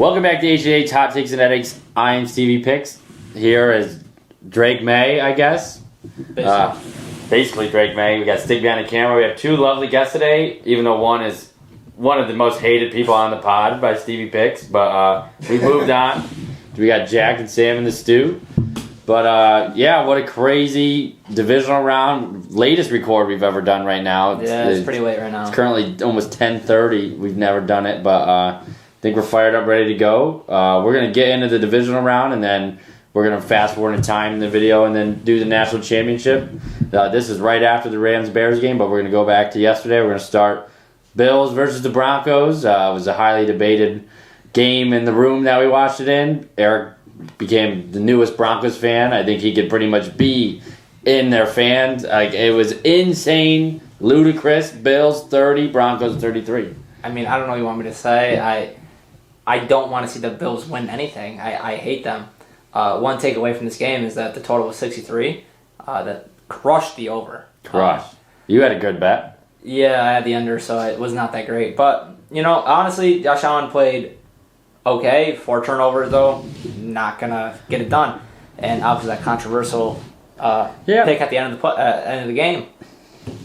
Welcome back to HTH Hot Takes and Headaches. I am Stevie Picks. Here is Drake May, I guess. Basically Drake May. We got Stick behind the camera. We have two lovely guests today, even though one is one of the most hated people on the pod by Stevie Picks. But we moved on. We got Jack and Sam in the stew. But yeah, what a crazy divisional round. Latest record we've ever done right now. It's pretty late right now. It's currently almost 10:30. We've never done it, but I think we're fired up, ready to go. We're going to get into the divisional round, and then we're going to fast forward in time in the video and then do the national championship. This is right after the Rams-Bears game, but we're going to go back to yesterday. We're going to start Bills versus the Broncos. It was a highly debated game in the room that we watched it in. Eric became the newest Broncos fan. I think he could pretty much be in their fans. Like, it was insane, ludicrous. Bills 30, Broncos 33. I mean, I don't know what you want me to say. I don't want to see the Bills win anything. I hate them. One takeaway from this game is that the total was 63. That crushed the over. Crushed. You had a good bet. Yeah, I had the under, so it was not that great. But, you know, honestly, Josh Allen played okay. 4 turnovers, though. Not going to get it done. And obviously that controversial pick at the end of the game.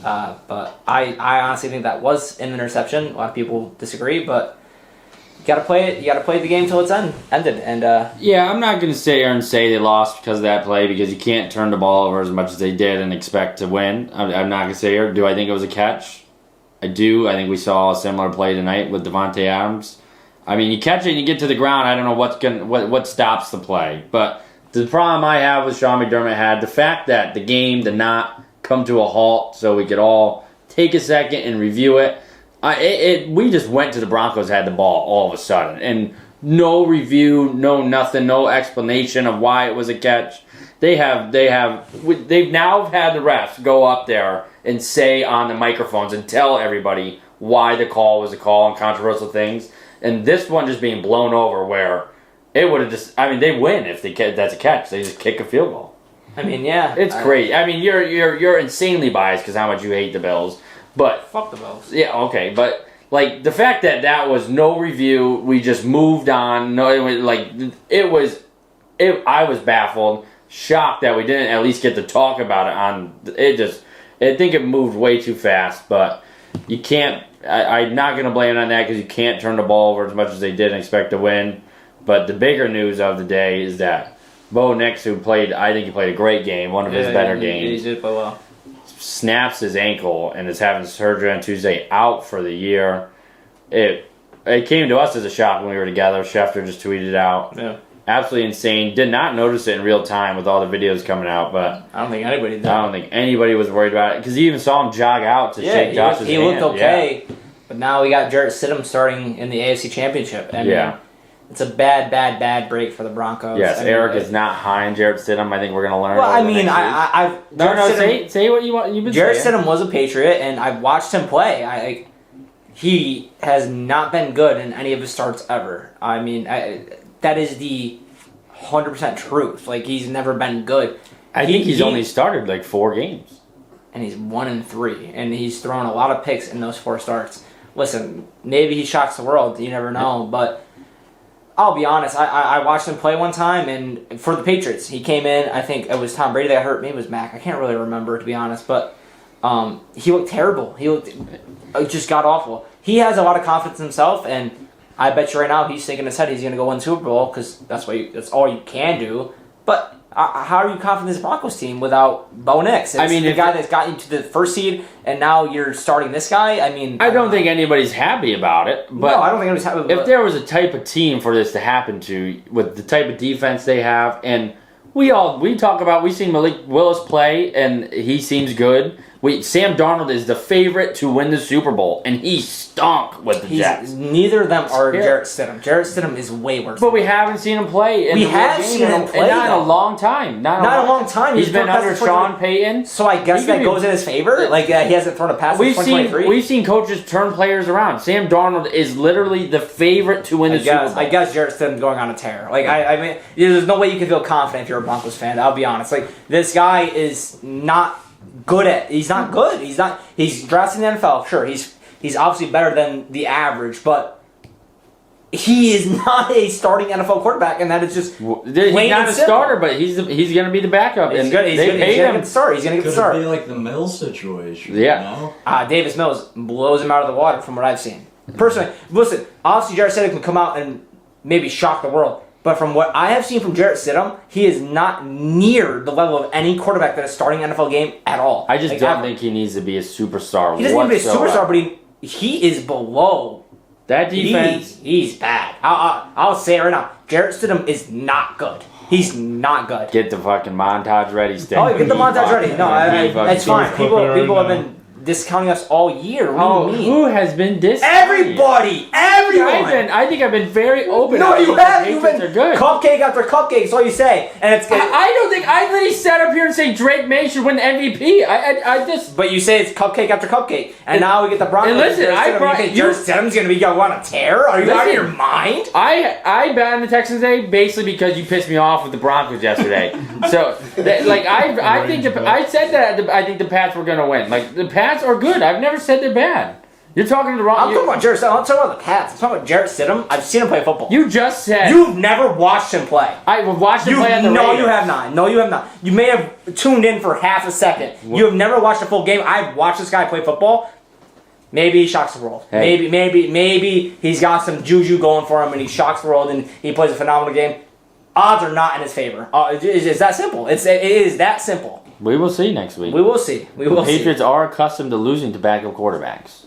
But I honestly think that was an interception. A lot of people disagree, but you got to play it. You got to play the game till it's ended. And yeah, I'm not going to sit here and say they lost because of that play, because you can't turn the ball over as much as they did and expect to win. I'm not going to sit here. Do I think it was a catch? I do. I think we saw a similar play tonight with Devontae Adams. I mean, you catch it and you get to the ground, I don't know what stops the play. But the problem I have with Sean McDermott had the fact that the game did not come to a halt so we could all take a second and review it. We just went to the Broncos, had the ball all of a sudden. And no review, no nothing, no explanation of why it was a catch. They've now had the refs go up there and say on the microphones and tell everybody why the call was a call and controversial things. And this one just being blown over, where it would have just, I mean, they win if that's a catch. They just kick a field goal. I mean, yeah. It's great. I mean, you're insanely biased because how much you hate the Bills. But fuck the Bills. Yeah, okay. But, like, the fact that was no review, we just moved on. No, I was baffled, shocked that we didn't at least get to talk about it I think it moved way too fast, but you can't. I'm not going to blame it on that because you can't turn the ball over as much as they did and expect to win. But the bigger news of the day is that Bo Nix, I think he played a great game, one of his better games. He did play well. Snaps his ankle and is having surgery on Tuesday, out for the year. It came to us as a shock when we were together. Schefter just tweeted it out. Yeah. Absolutely insane. Did not notice it in real time with all the videos coming out, but I don't think anybody did. I don't think anybody was worried about it because you even saw him jog out to shake Josh's hand. He looked okay, but now we got Jarrett Stidham starting in the AFC Championship. And it's a bad break for the Broncos. Yes, Eric is not high on Jarrett Stidham. I think we're going to learn. Well, I mean, say what you've been Jarrett saying. Stidham was a Patriot, and I've watched him play. He has not been good in any of his starts ever. I mean, that is the 100% truth. Like, he's never been good. I think he's only started like 4 games. And he's 1-3. And he's thrown a lot of picks in those 4 starts. Listen, maybe he shocks the world. You never know. But I'll be honest. I watched him play one time, and for the Patriots, he came in. I think it was Tom Brady that got hurt. Maybe it was Mac. I can't really remember, to be honest. But he looked terrible. Just got awful. He has a lot of confidence in himself, and I bet you right now he's thinking in his head he's going to go win Super Bowl because that's all you can do. But how are you confident in this Broncos team without Bo Nix? I mean, the guy that's got you to the 1st seed, and now you're starting this guy. I mean, I don't think anybody's happy about it. But no, I don't think anybody's happy. If there was a type of team for this to happen to, with the type of defense they have, and we seen Malik Willis play, and he seems good. Sam Darnold is the favorite to win the Super Bowl, and he stunk with the Jets. Neither of them are Jarrett Stidham. Jarrett Stidham is way worse. But we haven't seen him play. We have seen him play, not in a long time. Not a long time. He's been under Sean Payton. So I guess that goes in his favor. Like he hasn't thrown a pass in 2023. We've seen coaches turn players around. Sam Darnold is literally the favorite to win the Super Bowl. I guess Jarrett Stidham's going on a tear. Like I mean, there's no way you can feel confident if you're a Broncos fan. I'll be honest. Like this guy is not good at. He's not good. He's not. He's drafted in the NFL. Sure, he's obviously better than the average, but he is not a starting NFL quarterback, and that is just He's not a starter, but he's going to be the backup. He's and good. He's they going to get the start. He's going to get the start. Could it be like the Mills situation? Yeah. You know? Davis Mills blows him out of the water from what I've seen. Personally, listen, obviously Jarrett Stidham can come out and maybe shock the world, but from what I have seen from Jarrett Stidham, he is not near the level of any quarterback that is starting an NFL game at all. I just don't think he needs to be a superstar. He doesn't need to be a superstar, but he is below. That defense. He's bad. I'll say it right now. Jarrett Stidham is not good. He's not good. Get the fucking montage ready, Stidham. Oh, get the montage ready. No, that's fine. People have been discounting us all year. What do you mean? Who has been discounting? Everybody! Everyone! I think I've been very open. No, you have. You've been good. Cupcake after cupcake. That's all you say. And it's. I don't think I literally sat up here and say Drake May should win MVP. I just. But you say it's cupcake after cupcake, and now we get the Broncos. And listen, Jarrett Stidham's going to be on a tear. Are you out of your mind? I bet on the Texans today basically because you pissed me off with the Broncos yesterday. So, I think I said that I think the Pats were going to win. Like the Pats are good. I've never said they're bad. You're talking to the wrong. I'm talking about Jarrett Stidham. I'm talking about the Pats. I'm talking about Jarrett Stidham. I've seen him play football. You just said you've never watched him play. I watched him play on the No, Raiders. you have not. No, you have not. You may have tuned in for half a second. You have never watched a full game. I've watched this guy play football. Maybe he shocks the world. Hey. Maybe he's got some juju going for him and he shocks the world and he plays a phenomenal game. Odds are not in his favor. It's that simple. It is that simple. We will see next week. We will see. The Patriots are accustomed to losing to backup quarterbacks.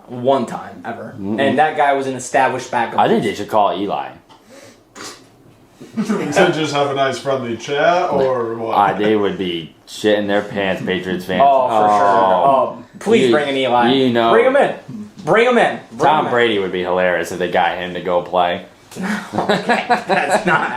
One time ever. Mm-mm. And that guy was an established backup. I think they should call Eli. So just have a nice friendly chat or what? They would be shitting their pants, Patriots fans. Oh, for sure. Oh, please bring in Eli. You know. Bring him in. Bring him in. Tom Brady would be hilarious if they got him to go play. Okay, that's not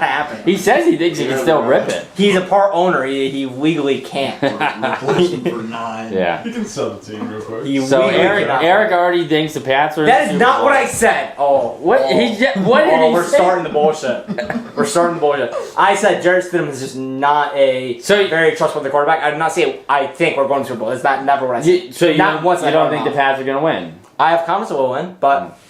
happening. He says he thinks he can still rip it. He's a part owner. He legally can't. Replace him for 9. Yeah. You can sell the team real quick. So Eric already thinks the Pats are. That is not what I said. What did he say? We're starting the bullshit. We're starting the bullshit. I said Jarrett Stidham is just not a very trustworthy quarterback. I did not say I think we're going to Super Bowl. It's never what I said. So you don't think the Pats are going to win? I have confidence that we'll win, but.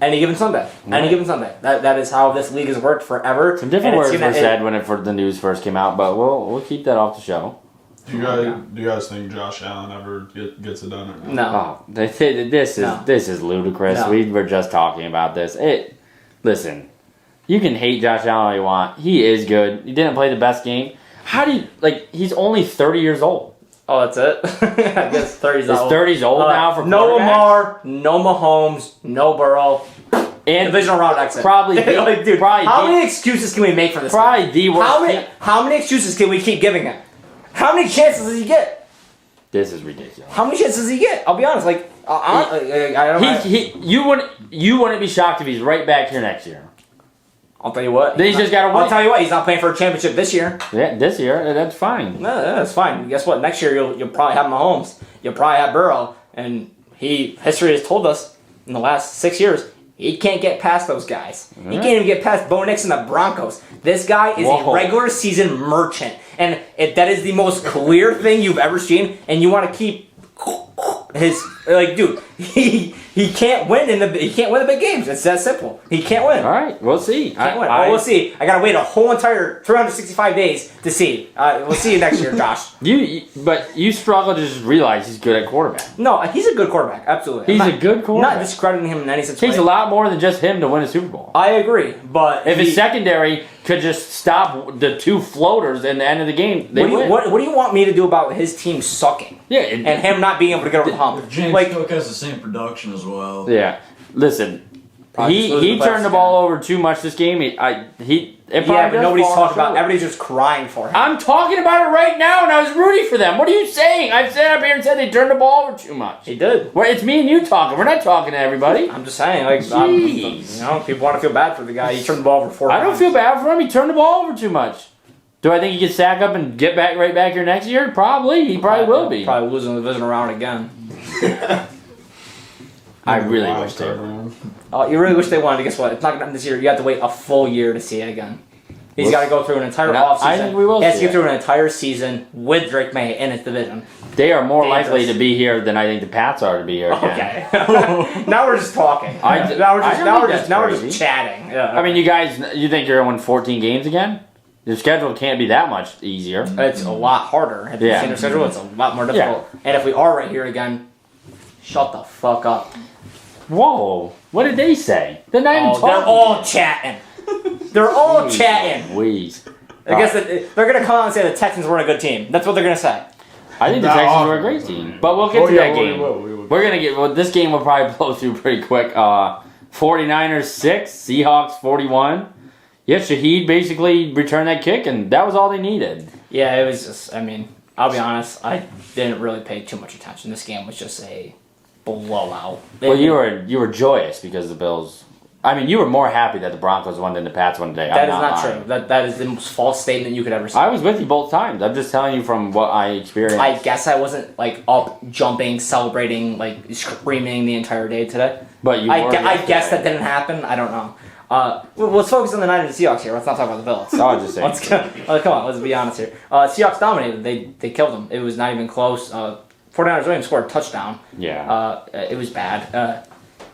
Any given Sunday. Right. Any given Sunday. That is how this league has worked forever. Some different words were said when the news first came out, but we'll keep that off the show. Do you guys think Josh Allen ever gets it done or not? No. This is ludicrous. No. We were just talking about this. Listen, you can hate Josh Allen all you want. He is good. He didn't play the best game. How do you he's only 30 years old. Oh, that's it? I guess 30's old. 30's old now for no Lamar, no Mahomes, no Burrow. And divisional round exit. Probably dude, how many excuses can we make for this guy? The worst. How many excuses can we keep giving him? How many chances does he get? This is ridiculous. How many chances does he get? I'll be honest. You wouldn't be shocked if he's right back here next year. I'll tell you what. Then he's just got to win. I'll tell you what. He's not playing for a championship this year. Yeah, this year. That's fine. No, that's fine. Guess what? Next year you'll probably have Mahomes. You'll probably have Burrow. And history has told us in the last 6 years, he can't get past those guys. He can't even get past Bo Nix and the Broncos. This guy is a regular season merchant. And that is the most clear thing you've ever seen. And you want to keep his dude. He can't win the big games. It's that simple. He can't win. All right, we'll see. We'll see. I gotta wait a whole entire 365 days to see. We'll see you next year, Josh. But you struggle to just realize he's good at quarterback. No, he's a good quarterback. Absolutely. He's a good quarterback. Not discrediting him in any sense. It takes a lot more than just him to win a Super Bowl. I agree, but if his secondary could just stop the two floaters in the end of the game, they win. What do you want me to do about his team sucking? Yeah, and him not being able to get over the hump. James Cook has the same production as well. Yeah, listen, he turned the ball over too much this game. But nobody's talking about. Everybody's just crying for him. I'm talking about it right now, and I was rooting for them. What are you saying? I've sat up here and said they turned the ball over too much. He did. Well, it's me and you talking. We're not talking to everybody. I'm just saying, people want to feel bad for the guy. He turned the ball over 4 times. I don't feel bad for him. He turned the ball over too much. Do I think he can sack up and get right back here next year? Probably. He probably will be. Probably losing the divisional round again. I really wish they were. Oh, you really wish they wanted. Guess what? It's not going to happen this year. You have to wait a full year to see it again. He's got to go through an entire offseason. I think we will He has to see get through an entire season with Drake May in his division. They are more Dangerous. likely to be here than I think the Pats are to be here again. Okay. Now we're just talking. Now we're just chatting. Yeah. I mean, you think you're going to win 14 games again? Your schedule can't be that much easier. It's a lot harder. If you've seen their schedule, it's a lot more difficult. And if we are right here again, shut the fuck up. Whoa. What did they say? They're not even talking. They're all chatting. They're all chatting. Louise. I guess that they're going to come out and say the Texans weren't a good team. That's what they're going to say. I think the Texans were a great team. But we'll get to that game. We will. We're going to get... Well, this game will probably blow through pretty quick. 49ers 6, Seahawks 41. Yeah, Shaheed basically returned that kick, and that was all they needed. Yeah, it was just... I mean, I'll be honest. I didn't really pay too much attention. This game was just a blowout. Well, you were joyous because the Bills... I mean, you were more happy that the Broncos won than the Pats won today. That is not true. That is the most false statement you could ever say. I was with you both times. I'm just telling you from what I experienced. I guess I wasn't like up, jumping, celebrating, like screaming the entire day today. But you were I guess that didn't happen. I don't know. Let's focus on the Niners and Seahawks here. Let's not talk about the Bills. I was just saying. Come on, let's be honest here. Seahawks dominated. They killed them. It was not even close. 49ers Williams scored a touchdown. Yeah. It was bad.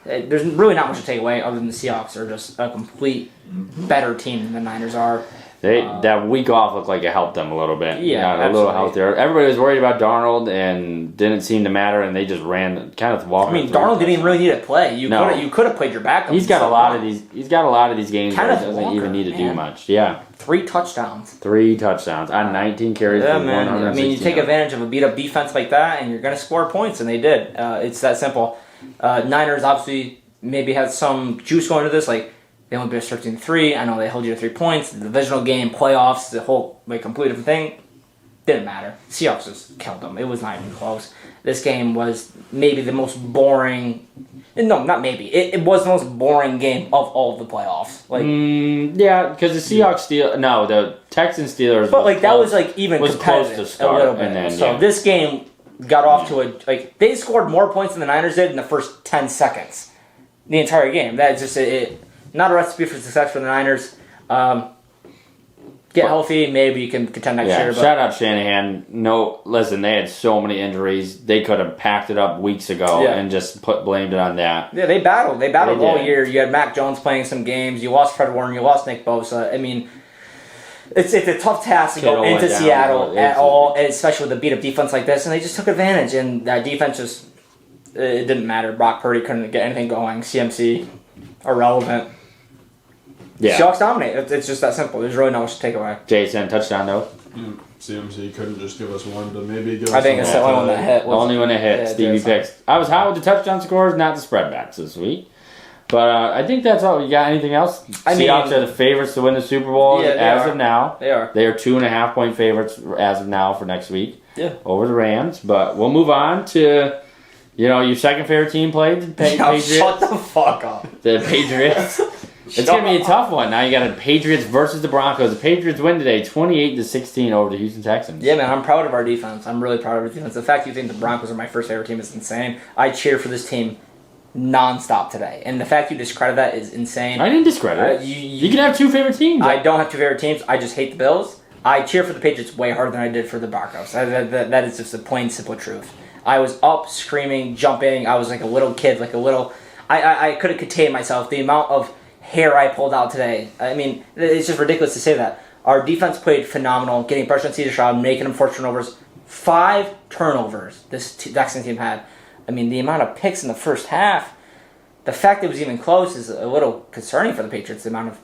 There's really not much to take away other than the Seahawks are just a complete better team than the Niners are. That week off looked like it helped them a little bit. Yeah, a little healthier. Everybody was worried about Darnold and didn't seem to matter, and they just ran kind of walking. I mean, Darnold didn't even really need to play. You could have played your backup. He's got a lot of these. He's got a lot of these games where he doesn't even need to do much. Yeah. 3 touchdowns. 3 touchdowns on 19 carries for 160. I mean, you take advantage of a beat up defense like that, and you're going to score points, and they did. It's that simple. Niners obviously maybe had some juice going to this, like. They only beat us 13-3. I know they held you to 3 points. The divisional game, playoffs, the whole completely different thing. Didn't matter. Seahawks just killed them. It was not even close. This game was maybe the most boring. No, not maybe. It was the most boring game of all of the playoffs. Yeah, because the Seahawks the Texans Steelers. But that was even was competitive close to start, a little bit. and then, so this game got off to they scored more points than the Niners did in the first 10 seconds. The entire game. That's just it. Not a recipe for success for the Niners. Get healthy, maybe you can contend next year. But shout out Shanahan. No, listen, they had so many injuries. They could have packed it up weeks ago and just blamed it on that. Yeah, they battled. They battled all year. You had Mac Jones playing some games. You lost Fred Warner. You lost Nick Bosa. I mean, it's a tough task to go into Seattle at all, especially with a beat-up defense like this. And they just took advantage, and that defense just it didn't matter. Brock Purdy couldn't get anything going. CMC, irrelevant. Yeah. Seahawks dominate. It's just that simple. There's really not much to take away. Jason, touchdown though. CMC couldn't just give us one to maybe give us I think it's the only one that hit. The only one that hit. Stevie picks. I was hot with the touchdown scores, not the spread backs this week. But I think that's all. You got anything else? Seahawks are the favorites to win the Super Bowl as of now. They are. They are 2.5-point favorites as of now for next week. Yeah. Over the Rams. But we'll move on to, your second favorite team played, the Patriots. Shut the fuck up. The Patriots. It's going to be a tough one. Now you got the Patriots versus the Broncos. The Patriots win today 28-16 over the Houston Texans. Yeah, man, I'm proud of our defense. I'm really proud of our defense. The fact you think the Broncos are my first favorite team is insane. I cheer for this team nonstop today. And the fact you discredit that is insane. I didn't discredit it. You can have 2 favorite teams. I don't have 2 favorite teams. I just hate the Bills. I cheer for the Patriots way harder than I did for the Broncos. That is just a plain, simple truth. I was up, screaming, jumping. I was like a little kid, I couldn't contain myself. The amount of hair I pulled out today. I mean, it's just ridiculous to say that. Our defense played phenomenal, getting pressure on CJ Stroud, making him force turnovers. 5 turnovers this Texans team had. I mean, the amount of picks in the first half, the fact that it was even close is a little concerning for the Patriots, the amount of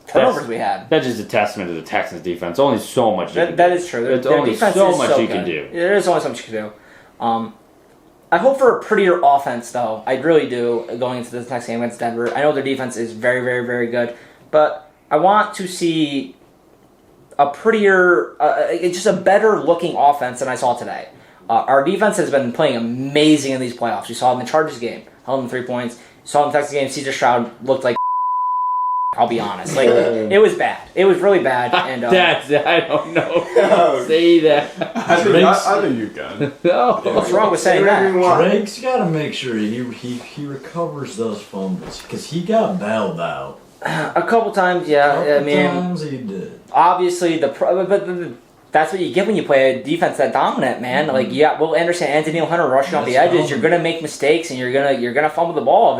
turnovers we had. That's just a testament to the Texans defense. Only so much you can do. That is true. There's only so much you can do. There is only so much you can do. I hope for a prettier offense, though. I really do, going into this next game against Denver. I know their defense is very, very, very good, but I want to see a prettier, just a better-looking offense than I saw today. Our defense has been playing amazing in these playoffs. You saw it in the Chargers game, held them 3 points. You saw it in the Texas game, CJ Stroud looked like I'll be honest. It was bad. It was really bad. And I don't know. Say that. I think you can. No. What's wrong with saying that? Drake's got to make sure he recovers those fumbles because he got bailed out. A couple times, yeah. I mean, Times he did. obviously but that's what you get when you play a defense that dominant, man. Mm-hmm. Like, yeah, we'll understand Anthony Hunter rushing off the That's edges. You're gonna make mistakes and you're gonna fumble the ball.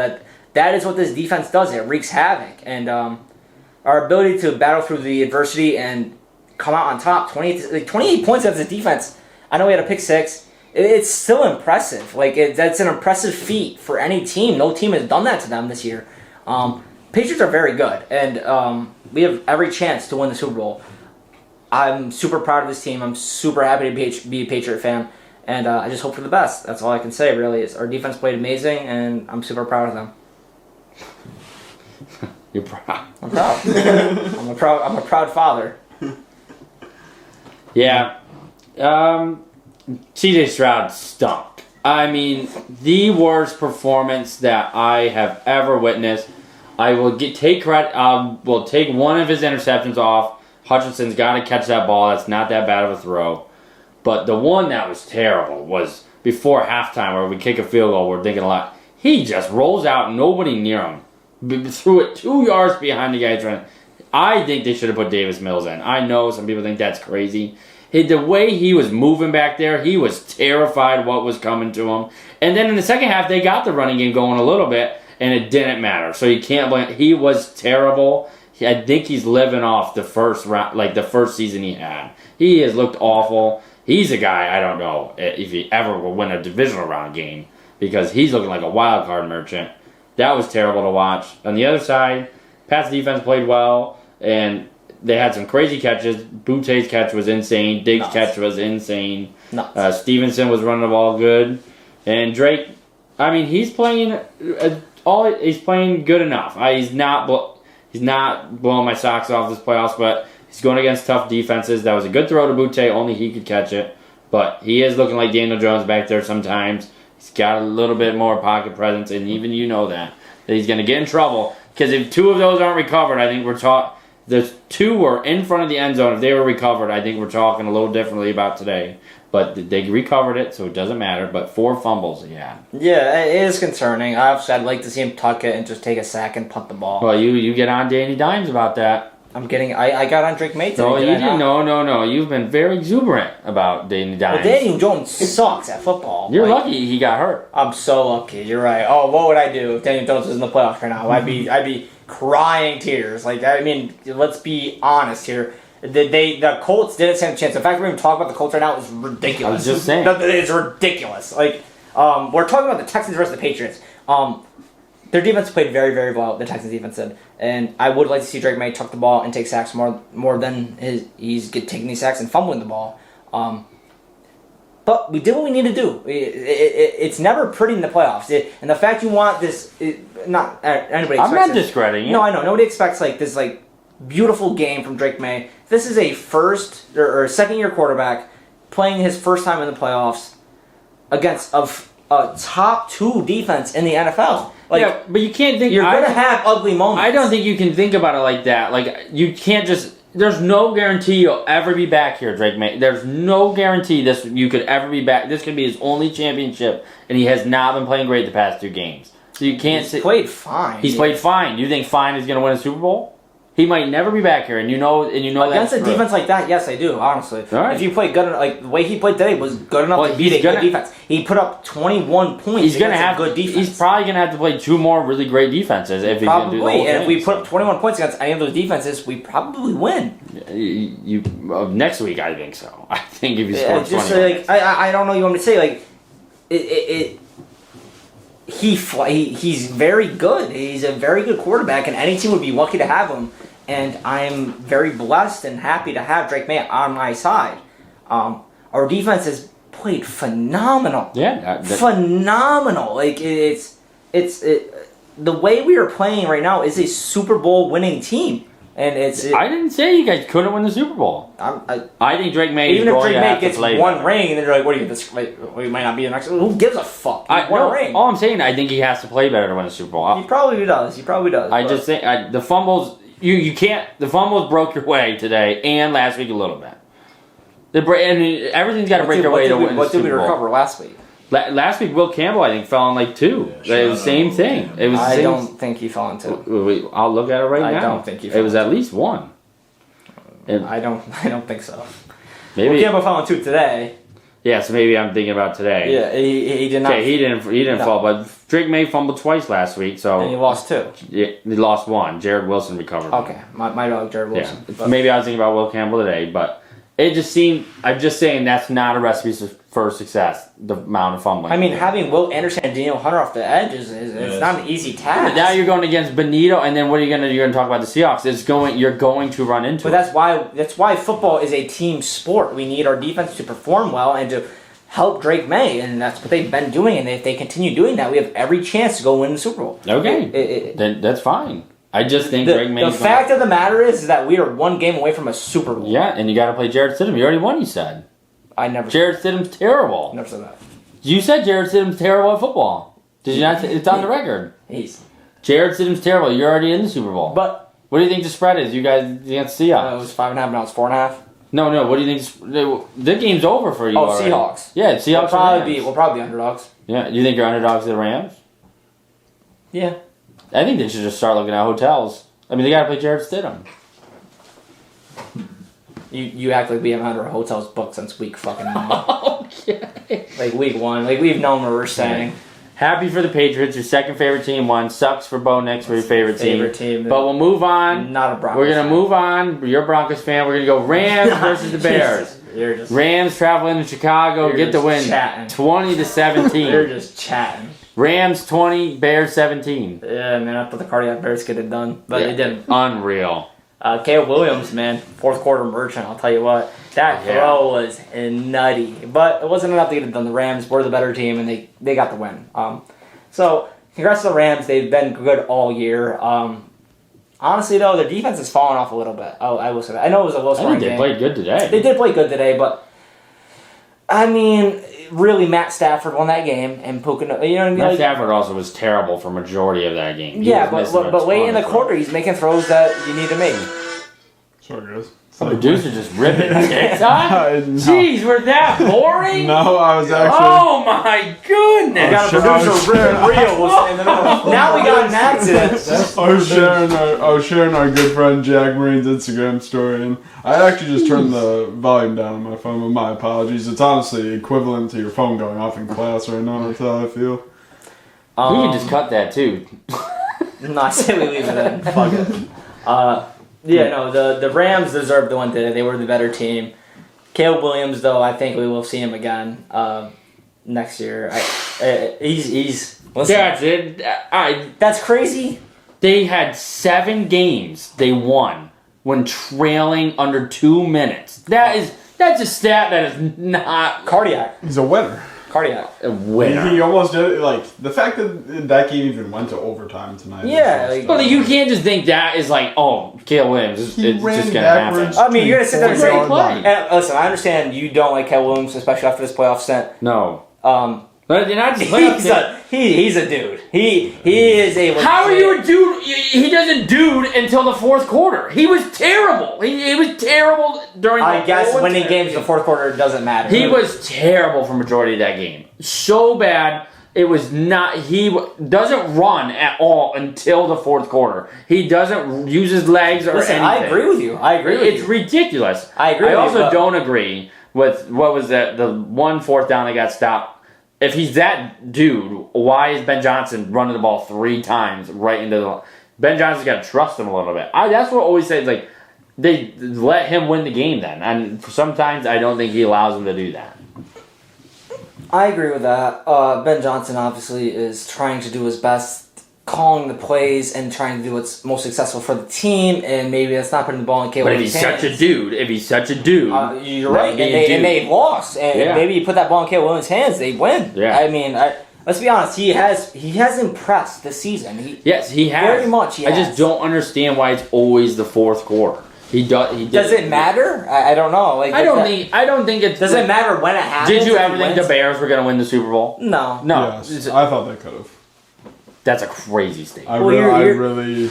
That is what this defense does. It wreaks havoc, and our ability to battle through the adversity and come out on top, 28 points against the defense. I know we had a pick six. It's still impressive. Like, that's an impressive feat for any team. No team has done that to them this year. Patriots are very good, and we have every chance to win the Super Bowl. I'm super proud of this team. I'm super happy to be a Patriot fan, and I just hope for the best. That's all I can say, really. Is our defense played amazing, and I'm super proud of them. You're proud. I'm proud. I'm a proud father. Yeah. CJ Stroud stunk. I mean, the worst performance that I have ever witnessed. I will take credit. Will take one of his interceptions off. Hutchinson's got to catch that ball. That's not that bad of a throw. But the one that was terrible was before halftime, where we kick a field goal. We're thinking a lot. He just rolls out, nobody near him. Threw it 2 yards behind the guy trying. I think they should have put Davis Mills in. I know some people think that's crazy. The way he was moving back there, he was terrified what was coming to him. And then in the second half, they got the running game going a little bit, and it didn't matter. So you can't blame. He was terrible. I think he's living off the first round, like the first season he had. He has looked awful. He's a guy, I don't know if he ever will win a divisional round game, because he's looking like a wild card merchant. That was terrible to watch. On the other side, Pat's defense played well, and they had some crazy catches. Boute's catch was insane. Diggs' catch was insane. Stevenson was running the ball good. And Drake, I mean, he's playing he's playing good enough. He's not blowing my socks off this playoffs, but he's going against tough defenses. That was a good throw to Boute. Only he could catch it. But he is looking like Daniel Jones back there sometimes. He's got a little bit more pocket presence, and even you know that he's going to get in trouble. Because if two of those aren't recovered, I think we're talking. The two were in front of the end zone. If they were recovered, I think we're talking a little differently about today. But they recovered it, so it doesn't matter. But 4 fumbles, yeah. Yeah, it is concerning. Obviously, I'd like to see him tuck it and just take a sack and punt the ball. Well, you get on Danny Dimes about that. I got on Drake May today. No, you didn't. No. You've been very exuberant about Danny Dimes. Well, Daniel Jones sucks at football. You're lucky he got hurt. I'm so lucky. You're right. Oh, what would I do if Daniel Jones was in the playoffs right now? I'd be crying tears. Like, I mean, let's be honest here. The Colts didn't stand a chance. The fact that we're even talking about the Colts right now is ridiculous. I was just saying. It's ridiculous. Like, we're talking about the Texans versus the Patriots. Their defense played very, very well, the Texans defense did. And I would like to see Drake May tuck the ball and take sacks more than he's taking these sacks and fumbling the ball. But we did what we need to do. It's never pretty in the playoffs. And the fact you want this, not anybody expects I'm not this. discrediting it. No, I know. Nobody expects this beautiful game from Drake May. This is a first or second-year quarterback playing his first time in the playoffs against a top 2 defense in the NFL. Yeah, but you can't think... You're going to have ugly moments. I don't think you can think about it like that. Like, you can't just... There's no guarantee you'll ever be back here, Drake May. There's no guarantee you could ever be back. This could be his only championship, and he has not been playing great the past 2 games. So you can't say... He's played fine. He's played fine. You think fine is going to win a Super Bowl? He might never be back here, and you know against a defense like that. Yes, I do. Honestly, right. If you play good, the way he played today was good enough to beat a good defense. He put up 21 points. He's going to have good defense. He's probably going to have to play 2 more really great defenses if he's going to do the whole thing. And if we put up 21 points against any of those defenses, we probably win. Next week, I think so. I think if you score 20, I don't know. You want me to say he's very good. He's a very good quarterback, and any team would be lucky to have him. And I'm very blessed and happy to have Drake May on my side. Our defense has played phenomenal. Yeah, phenomenal. It's the way we are playing right now is a Super Bowl winning team, and I didn't say you guys couldn't win the Super Bowl. I think Drake May. Even if Drake May gets one ring, and then you're like, "What do you get? We might not be the next." Who gives a fuck? One ring. All I'm saying, I think he has to play better to win a Super Bowl. He probably does. I just think the fumbles. You can't. The fumbles broke your way today and last week a little bit. And everything's got to break their way to win. What did we recover last week? Last week, Will Campbell, I think, fell on like 2. Yeah, It was the same shout out thing. Will It was the I same. don't think he fell on 2. Wait, I'll look at it right now. I don't think he It was fell at least 1. I don't think so. Maybe. Well, Campbell fell on 2 today. Yeah, so maybe I'm thinking about today. Yeah, he did not. Okay, he didn't No. fall, but Drake May fumbled twice last week, so And he lost 2. yeah, he lost 1. Jared Wilson recovered. one. Okay, my dog Jared Yeah, Wilson. But- maybe I was thinking about Will Campbell today, but it just seemed. I'm just saying that's not a recipe for success. The amount of fumbling. I mean, having Will Anderson and Daniel Hunter off the edge is it's not an easy task. But now you're going against Benito, and then what are you gonna do? You're gonna talk about the Seahawks. You're going to run into. But that's why football is a team sport. We need our defense to perform well and to help Drake May, and that's what they've been doing. And if they continue doing that, we have every chance to go win the Super Bowl. Okay, then that's fine. I just think Drake May. The fact of the matter is that we are 1 game away from a Super Bowl. Yeah, and you got to play Jared Stidham. You already won. You said I never. Jared Stidham's terrible. Never said that. You said Jared Stidham's terrible at football. Did you not? It's on the record. Jared Stidham's terrible. You're already in the Super Bowl. But what do you think the spread is? You guys against Seahawks? it was 5.5. Now it's 4.5. No. What do you think? The game's over for you. Oh, already. Seahawks. Yeah, Seahawks. We'll probably be underdogs. Yeah, you think you're underdogs to the Rams? Yeah. I think they should just start looking at hotels. I mean, they got to play Jared Stidham. You act like we haven't had our hotels booked since week fucking 9. Okay. Like week 1. Like we've known where we're staying. Happy for the Patriots. Your second favorite team won. Sucks for Bo Nix for your favorite team. But we'll move on. Not a Broncos We're going to fan. move on. You're a Broncos fan. We're going to go Rams versus the Bears. You're just Rams traveling to Chicago. You're Get the just win. chatting. 20-17. You're just chatting. Rams 20, Bears 17. Yeah, man, I thought the cardiac Bears could have done, but they didn't. Unreal. Caleb Williams, man, 4th quarter merchant, I'll tell you what. That throw was nutty. But it wasn't enough to get it done. The Rams were the better team, and they got the win. So, congrats to the Rams. They've been good all year. Honestly, though, their defense has fallen off a little bit. I will say that. I know it was a low-scoring game. They played good today. They did play good today, but, I mean, really, Matt Stafford won that game, and Puka, you know what I mean? Matt Like, Stafford also was terrible for majority of that game. yeah, but late in the quarter, he's making throws that you need to make. Sorry, guys. The producer just ripping TikTok? No. Jeez, we're that boring? No, I was actually. Oh my goodness! We got a producer ripping reels in the middle. Now we got an accident. I was sharing our good friend Jack Marine's Instagram story, and I actually just turned the volume down on my phone. But my apologies. It's honestly equivalent to your phone going off in class right now. That's how I feel. We can just cut that too. No, I say we leave it in. Fuck it. Yeah, no, the Rams deserved the win today. They were the better team. Caleb Williams, though, I think we will see him again next year. He's listen, That's it. that's crazy. They had 7 games they won when trailing under 2 minutes. That's a stat that is not Cardiac. He's a winner. Cardiac. a winner. He almost did it. Like the fact that game even went to overtime tonight. Yeah, is But you can't just think that is like, oh, Caleb Williams. It's He just ran going to happen. backwards. I mean, you're going to sit there and say, Great play. and listen, I understand you don't like Caleb Williams, especially after this playoff stint. No. But you're not just He's a dude. He is a legit, How are you a dude? He doesn't dude until the 4th quarter. He was terrible. He was terrible during the I guess whole winning entire games in the 4th quarter doesn't matter. He was terrible for majority of that game. So bad. It was not. He doesn't run at all until the 4th quarter. He doesn't use his legs or Listen, anything. I agree with you. I agree with It's you. ridiculous. I agree I with also you, but- don't agree with what was that? The 1 4th down that got stopped. If he's that dude, why is Ben Johnson running the ball 3 times right into the? Ben Johnson's got to trust him a little bit. That's what I always say. It's like they let him win the game then, and sometimes I don't think he allows him to do that. I agree with that. Ben Johnson obviously is trying to do his best, calling the plays and trying to do what's most successful for the team, and maybe that's not putting the ball in Caleb But if he's Williams' such a dude, you're right, then and they lost. And Yeah. maybe you put that ball in Caleb Williams' hands, they win. Yeah. I mean, let's be honest. He has impressed this season. Yes, he has. Very much, he I has. just don't understand why it's always the 4th quarter. He did. Does it matter? I don't know. Like, I don't think it Does it matter when it happens? Did you if ever he think the wins? Bears were going to win the Super Bowl? No. No. Yes, I thought they could have. That's a crazy statement. I Well, really.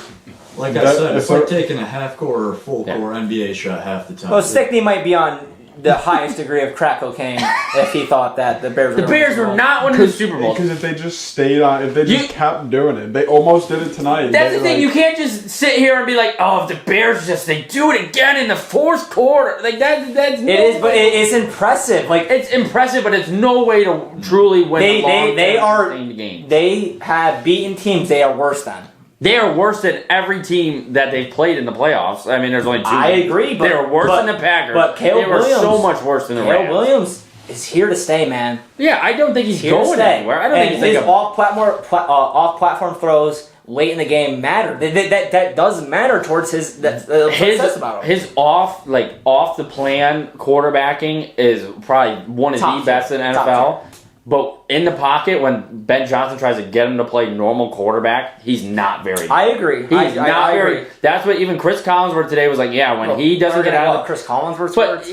Like I That- said, it's if like we're- taking a half court or full court NBA shot half the time. Well, Stickney might be on the highest degree of crack cocaine if he thought that the Bears were not winning the Super Bowl. Because if they just stayed on, if they just kept doing it, they almost did it tonight. That's the thing. You can't just sit here and be like, "Oh, if the Bears they do it again in the fourth quarter." Like that's it is, but it's impressive. Like it's impressive, but it's no way to truly win. The game. They have beaten teams they are worse than. They are worse than every team that they've played in the playoffs. I mean, there's only two. I agree, but they were worse than the Packers. But Caleb they were Williams, so much worse than the Rams. Caleb Williams is here to stay, man. Yeah, I don't think he's going anywhere. I don't think his off-platform throws late in the game matter. That does matter towards his off the plan quarterbacking is probably one of the best in NFL. But in the pocket, when Ben Johnson tries to get him to play normal quarterback, he's not very good. I agree. He's not very. That's what even Chris Collinsworth today was like. Yeah, when he doesn't get out of Chris Collinsworth, but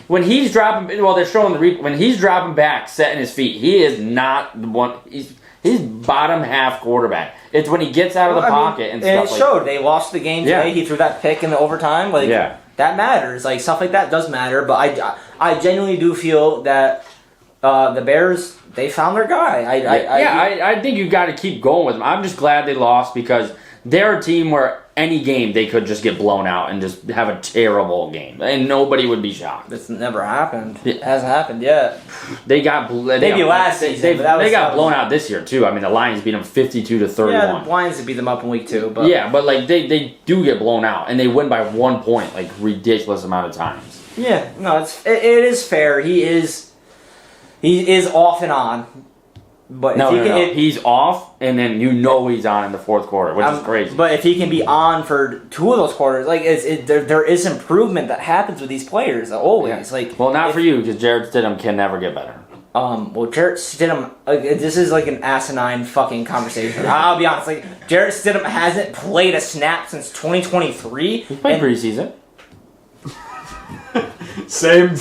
when he's dropping. Well, they're showing when he's dropping back, setting his feet. He is not the one. He's bottom half quarterback. It's when he gets out of the pocket and stuff. And it showed. They lost the game today. He threw that pick in the overtime. That matters. Like stuff like that does matter. But I genuinely do feel that the Bears. They found their guy. I think you got to keep going with them. I'm just glad they lost because they're a team where any game they could just get blown out and just have a terrible game, and nobody would be shocked. It's never happened. It hasn't happened yet. They got maybe last season. They got blown out this year too. I mean, the Lions beat them 52-31. Yeah, the Lions beat them up in week 2. But yeah, but they do get blown out, and they win by 1 point, like ridiculous amount of times. Yeah, no, it is fair. He is off and on. But he's off, and then he's on in the fourth quarter, which is crazy. But if he can be on for 2 of those quarters, like there is improvement that happens with these players always. Yeah. Like, well, not for you because Jarrett Stidham can never get better. Well, Jarrett Stidham, this is like an asinine fucking conversation. I'll be honest, like Jarrett Stidham hasn't played a snap since 2023. He played preseason. Same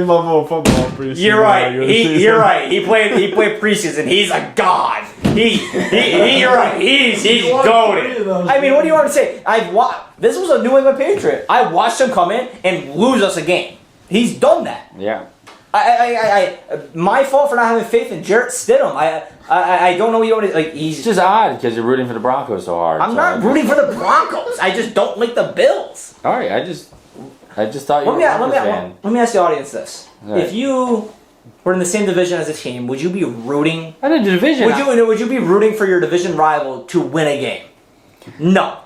level of football preseason. You're right. You're right. He played preseason. He's a god. You're right. He's goated. I mean, what do you want to say? This was a New England Patriot. I watched him come in and lose us a game. He's done that. Yeah. My fault for not having faith in Jarrett Stidham. I don't know what you want to like. It's just odd because you're rooting for the Broncos so hard. I'm not rooting for the Broncos. I just don't like the Bills. All right. I just thought you were a Broncos fan. Let me ask the audience this: right. If you were in the same division as a team, would you be rooting? I did the division. Would you be rooting for your division rival to win a game? No,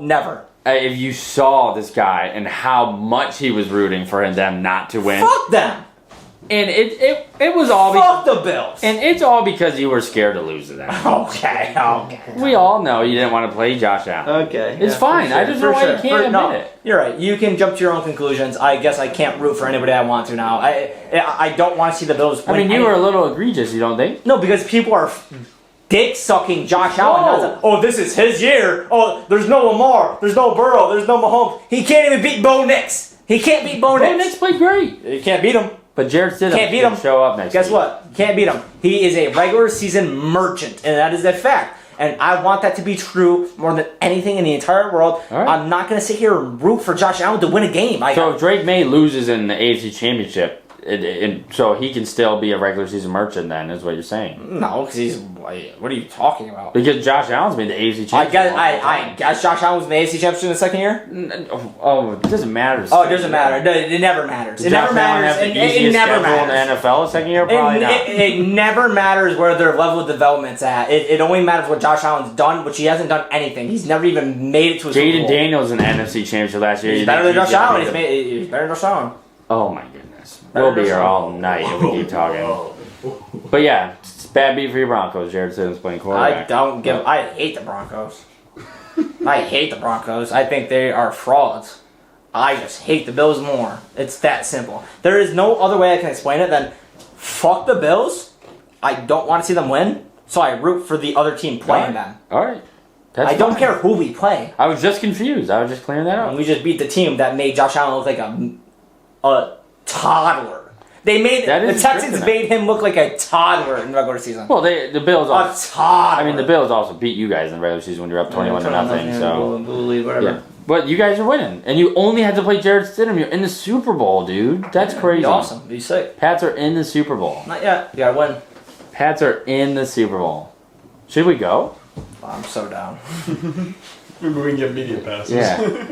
never. If you saw this guy and how much he was rooting for them not to win, fuck them. And it was all fuck the Bills. And it's all because you were scared to lose to them. Okay. We all know you didn't want to play Josh Allen. Okay. It's fine. Sure. I just don't know why you can't admit it. You're right. You can jump to your own conclusions. I guess I can't root for anybody I want to now. I don't want to see the Bills win. I mean, you were a little egregious, you don't think? No, because people are dick-sucking Josh Allen. Oh, this is his year. Oh, there's no Lamar. There's no Burrow. There's no Mahomes. He can't even beat Bo Nix. He can't beat Bo Nix. Bo Nix played great. You can't beat him. But Jarrett Stidham can't beat him. Show up next Guess week. what? Can't beat him. He is a regular season merchant, and that is a fact. And I want that to be true more than anything in the entire world. Right. I'm not going to sit here and root for Josh Allen to win a game. So if Drake May loses in the AFC Championship, so he can still be a regular season merchant then, is what you're saying. No, because he's... What are you talking about? Because Josh Allen's made the AFC Championship. I guess Josh Allen was in the AFC Championship in the second year? Oh, it doesn't matter. Oh, it doesn't matter. It never matters. It never matters. It never matters. In the NFL the second year? Probably not. It never matters where their level of development's at. It only matters what Josh Allen's done, which he hasn't done anything. He's never even made it to a Super Bowl. Jaden Daniels in the NFC Championship last year. He's better than Josh Allen. He's better than Josh Allen. Oh my goodness. We'll be here all night if we keep talking. But yeah, it's bad beat for your Broncos. Jarrett Stidham's playing quarterback. I hate the Broncos. I hate the Broncos. I think they are frauds. I just hate the Bills more. It's that simple. There is no other way I can explain it than fuck the Bills. I don't want to see them win, so I root for the other team playing them. All right. I don't care who we play. I was just confused. I was just clearing that up. And we just beat the team that made Josh Allen look like a toddler. The Texans made him look like a toddler in the regular season. Well, the Bills also. A toddler. I mean, the Bills also beat you guys in the regular season when you're up 21-0. So whatever. yeah. But you guys are winning, and you only had to play Jared Stidham. You're in the Super Bowl, dude. That's crazy. Be awesome. Be sick. Pats are in the Super Bowl. Not yet. You gotta win. Pats are in the Super Bowl. Should we go? I'm so down. Maybe we can get media passes. Yeah.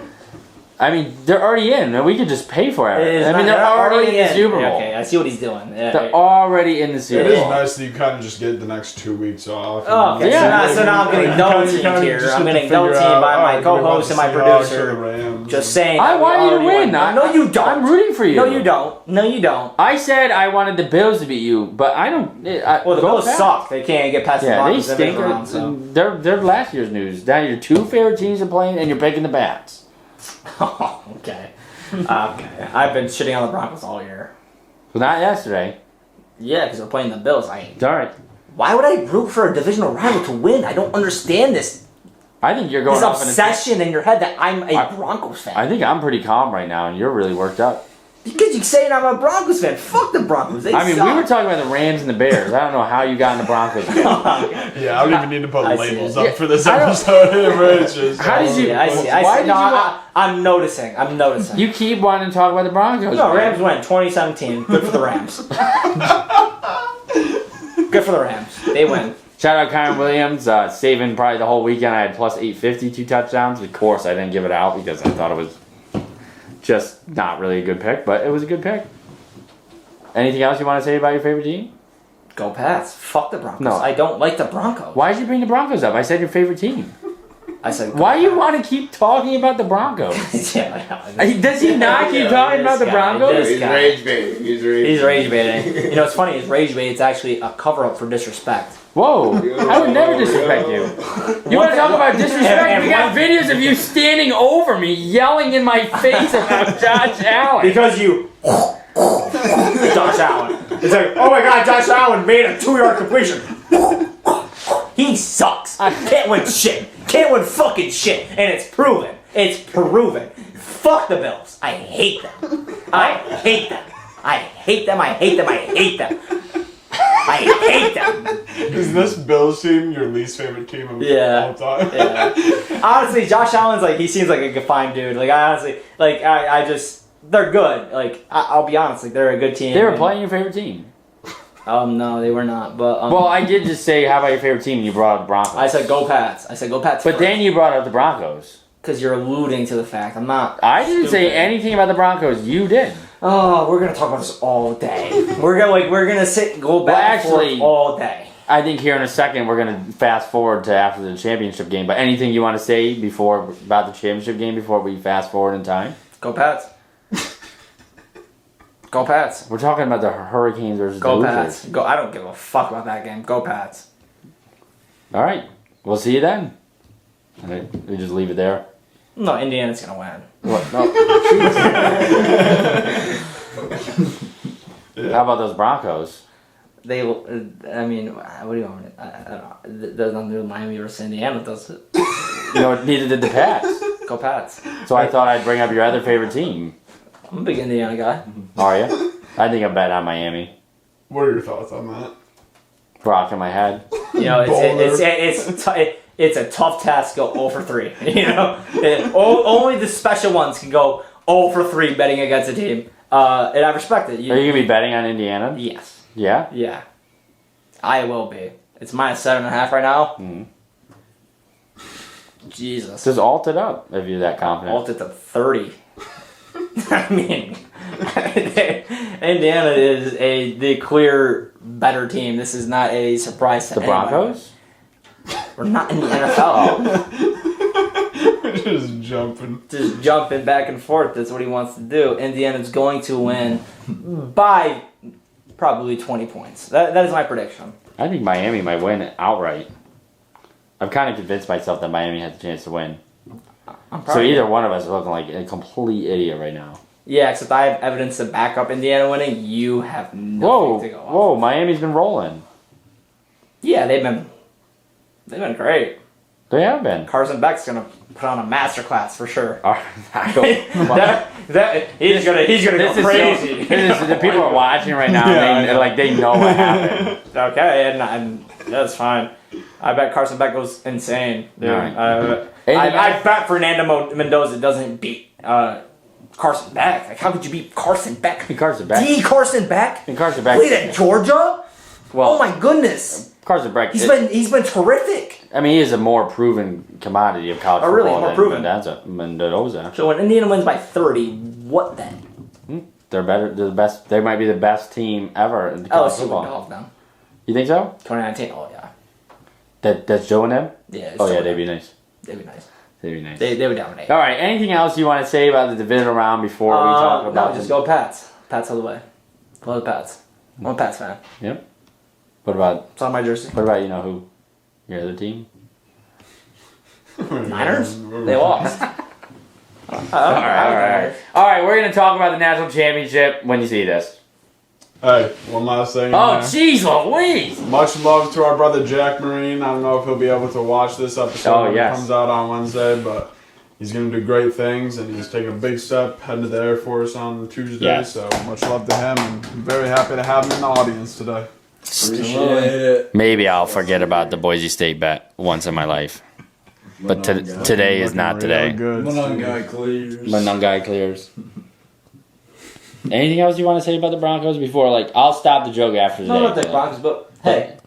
I mean, they're already in. We could just pay for it. It is I mean, not- they're already in the Super Bowl. Okay, I see what he's doing. Yeah. They're already in the Super It is Bowl. nice that you kind of just get the next 2 weeks off. Oh, okay. Yeah. So now I'm getting double teamed here. I'm getting double teamed by my co-host and my producer. Just saying. I that we want you to already win. won. No, you don't. I'm rooting for you. No, you don't. No, you don't. I said I wanted the Bills to beat you, but I don't. Well, the go Bills Pats. suck. They can't get past the Yeah, they Broncos stink. every round. So. They're last year's news. Now your two favorite teams are playing, and you're picking the Pats. Okay. Okay. I've been shitting on the Broncos all year. Well, not yesterday. Yeah, because they're playing the Bills. It's all right. Why would I root for a divisional rival to win? I don't understand this. I think you're going This off obsession in your head that I'm a Broncos fan. I think I'm pretty calm right now, and you're really worked up. Because you're saying I'm a Broncos fan. Fuck the Broncos. They I mean, suck. we were talking about the Rams and the Bears. I don't know how you got in the Broncos. Yeah, I don't even need to put I see labels it. up for this I don't- episode. It's just, How did you- Yeah, I see. I Why see. did No, you- I'm noticing. I'm noticing. You keep wanting to talk about the Broncos. No, man. Rams win 2017. Good for the Rams. Good for the Rams. They win. Shout out Kyron Williams, saving probably the whole weekend. I had plus 850, 2 touchdowns. Of course, I didn't give it out because I thought it was just not really a good pick, but it was a good pick. Anything else you want to say about your favorite team? Go Pats. Fuck the Broncos. No. I don't like the Broncos. Why did you bring the Broncos up? I said your favorite team. I said. Why do you want to keep talking about the Broncos? Yeah, I know. Does he not keep talking about the This guy, Broncos? this He's guy. rage baiting. He's He's rage baiting. You know what's funny is rage bait. It's actually a cover up for disrespect. Whoa, I would never disrespect you. You want to talk about disrespect? And We got videos of you standing over me, yelling in my face about Josh Allen. Because you. Josh Allen. It's like, oh my god, Josh Allen made a 2-yard completion. He sucks. Can't win shit. Can't win fucking shit. And it's proven. It's proven. Fuck the Bills. I hate them. I hate them. I hate them. I hate them. I hate them. I hate them. is this Bills team your least favorite team of all time? Yeah. Honestly, Josh Allen's like, he seems like a fine dude. Like, I honestly, like, I just, they're good. Like, I'll be honest, like, they're a good team. They were playing your favorite team. No, they were not. But Well, I did just say, how about your favorite team? You brought up the Broncos. I said go Pats. I said go Pats. But then you brought up the Broncos. because you're alluding to the fact I'm not. I didn't say stupid. anything about the Broncos. You did. Oh, we're gonna talk about this all day. We're gonna sit go back and actually- forth all day. I think here in a second we're gonna fast forward to after the championship game. But anything you want to say before about the championship game before we fast forward in time? Go Pats. Go Pats. We're talking about the Hurricanes versus Go the Pats. Losers. Go. I don't give a fuck about that game. Go Pats. All right, we'll see you then. All right, we just leave it there. No, Indiana's gonna win. What? No. How about those Broncos? They. I mean, what do you want? I don't know. There's nothing to do with Miami versus Indiana, does it? You know, neither did the Pats. Go Pats. So I thought I'd bring up your other favorite team. I'm a big Indiana guy. Are you? I think I'm betting on Miami. What are your thoughts on that? Rock in my head. You know, it's a tough task to go 0 for 3. You know, only the special ones can go 0 for 3 betting against a team. And I respect it. Are you gonna be betting on Indiana? Yes. Yeah. Yeah. I will be. It's -7.5 right now. Mm-hmm. Jesus. Just alt it up if you're that confident. Alt it to 30. I mean, Indiana is the clear better team. This is not a surprise to The anyone. Broncos? We're not in the NFL. Just jumping. Just jumping back and forth. That's what he wants to do. Indiana's going to win by probably 20 points. That is my prediction. I think Miami might win outright. I've kind of convinced myself that Miami has a chance to win. I'm So either one of us are looking like a complete idiot right now. Yeah, except I have evidence to back up Indiana winning. You have nothing Whoa, to go off. whoa! Miami's been rolling. Yeah, they've been great. They have been. Carson Beck's gonna put on a masterclass for sure. He's gonna go crazy. The people are watching right now. And they know what happened. Okay, and that's fine. I bet Carson Beck goes insane. Dude. Alright. I bet Fernando Mendoza doesn't beat Carson Beck. Like, how could you beat Carson Beck? Carson Beck. Carson Beck? Carson Beck. Played at Georgia? Well, Oh my goodness. Carson Beck. He's been terrific. I mean, he is a more proven commodity of college Oh, really? football More proven? than Mendoza. So when Indiana wins by 30, what then? They're better. They're the best. They might be the best team ever in college LSU would football. golf them. You think so? 2019. Oh yeah. That's Joe and them. Yeah. it's Oh yeah, Joe they'd and be them. nice. They'd be nice. They'd be nice. They would dominate. All right. Anything else you want to say about the divisional round before we talk about? No, just go Pats. Pats all the way. Love the Pats. I'm a Pats fan. Yep. What about? It's on my jersey. What about who? Your other team? Niners? They lost. All right. We're gonna talk about the national championship when you see this. Hey, one last thing. Oh, jeez, Louise! Much love to our brother Jack Marine. I don't know if he'll be able to watch this episode when yes. it comes out on Wednesday, but he's going to do great things, and he's taking a big step heading to the Air Force on Tuesday. Yes. So much love to him, and I'm very happy to have him in the audience today. Appreciate it. Maybe I'll forget about the Boise State bet once in my life, but today is not today. Good. Monongai clears. Monongai clears. Anything else you want to say about the Broncos before? I'll stop the joke after today. No, not the Broncos, but hey,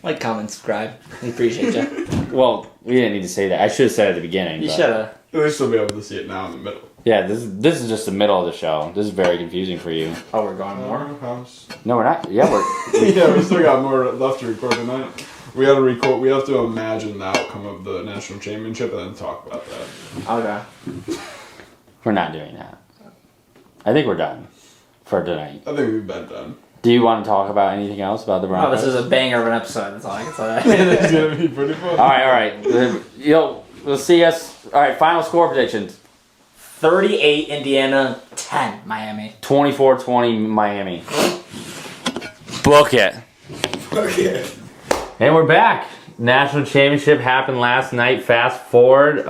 like, comment, subscribe. We appreciate you. Well, we didn't need to say that. I should have said it at the beginning. You but- should have. At least we'll be able to see it now in the middle. Yeah, this is just the middle of the show. This is very confusing for you. Oh, we're going more. House. No, we're not. Yeah, we're. Yeah, we still got more left to record tonight. We got to record. We have to imagine the outcome of the national championship and then talk about that. Okay. We're not doing that. I think we're done for tonight. I think we've been done. Do you want to talk about anything else about the Oh, Broncos? this is a banger of an episode. That's all I can say. It's gonna be pretty fun. All right. We'll see us. All right, final score predictions. 38 Indiana, 10 Miami. 24-20 Miami. Book it. Okay. And we're back. National championship happened last night. Fast forward.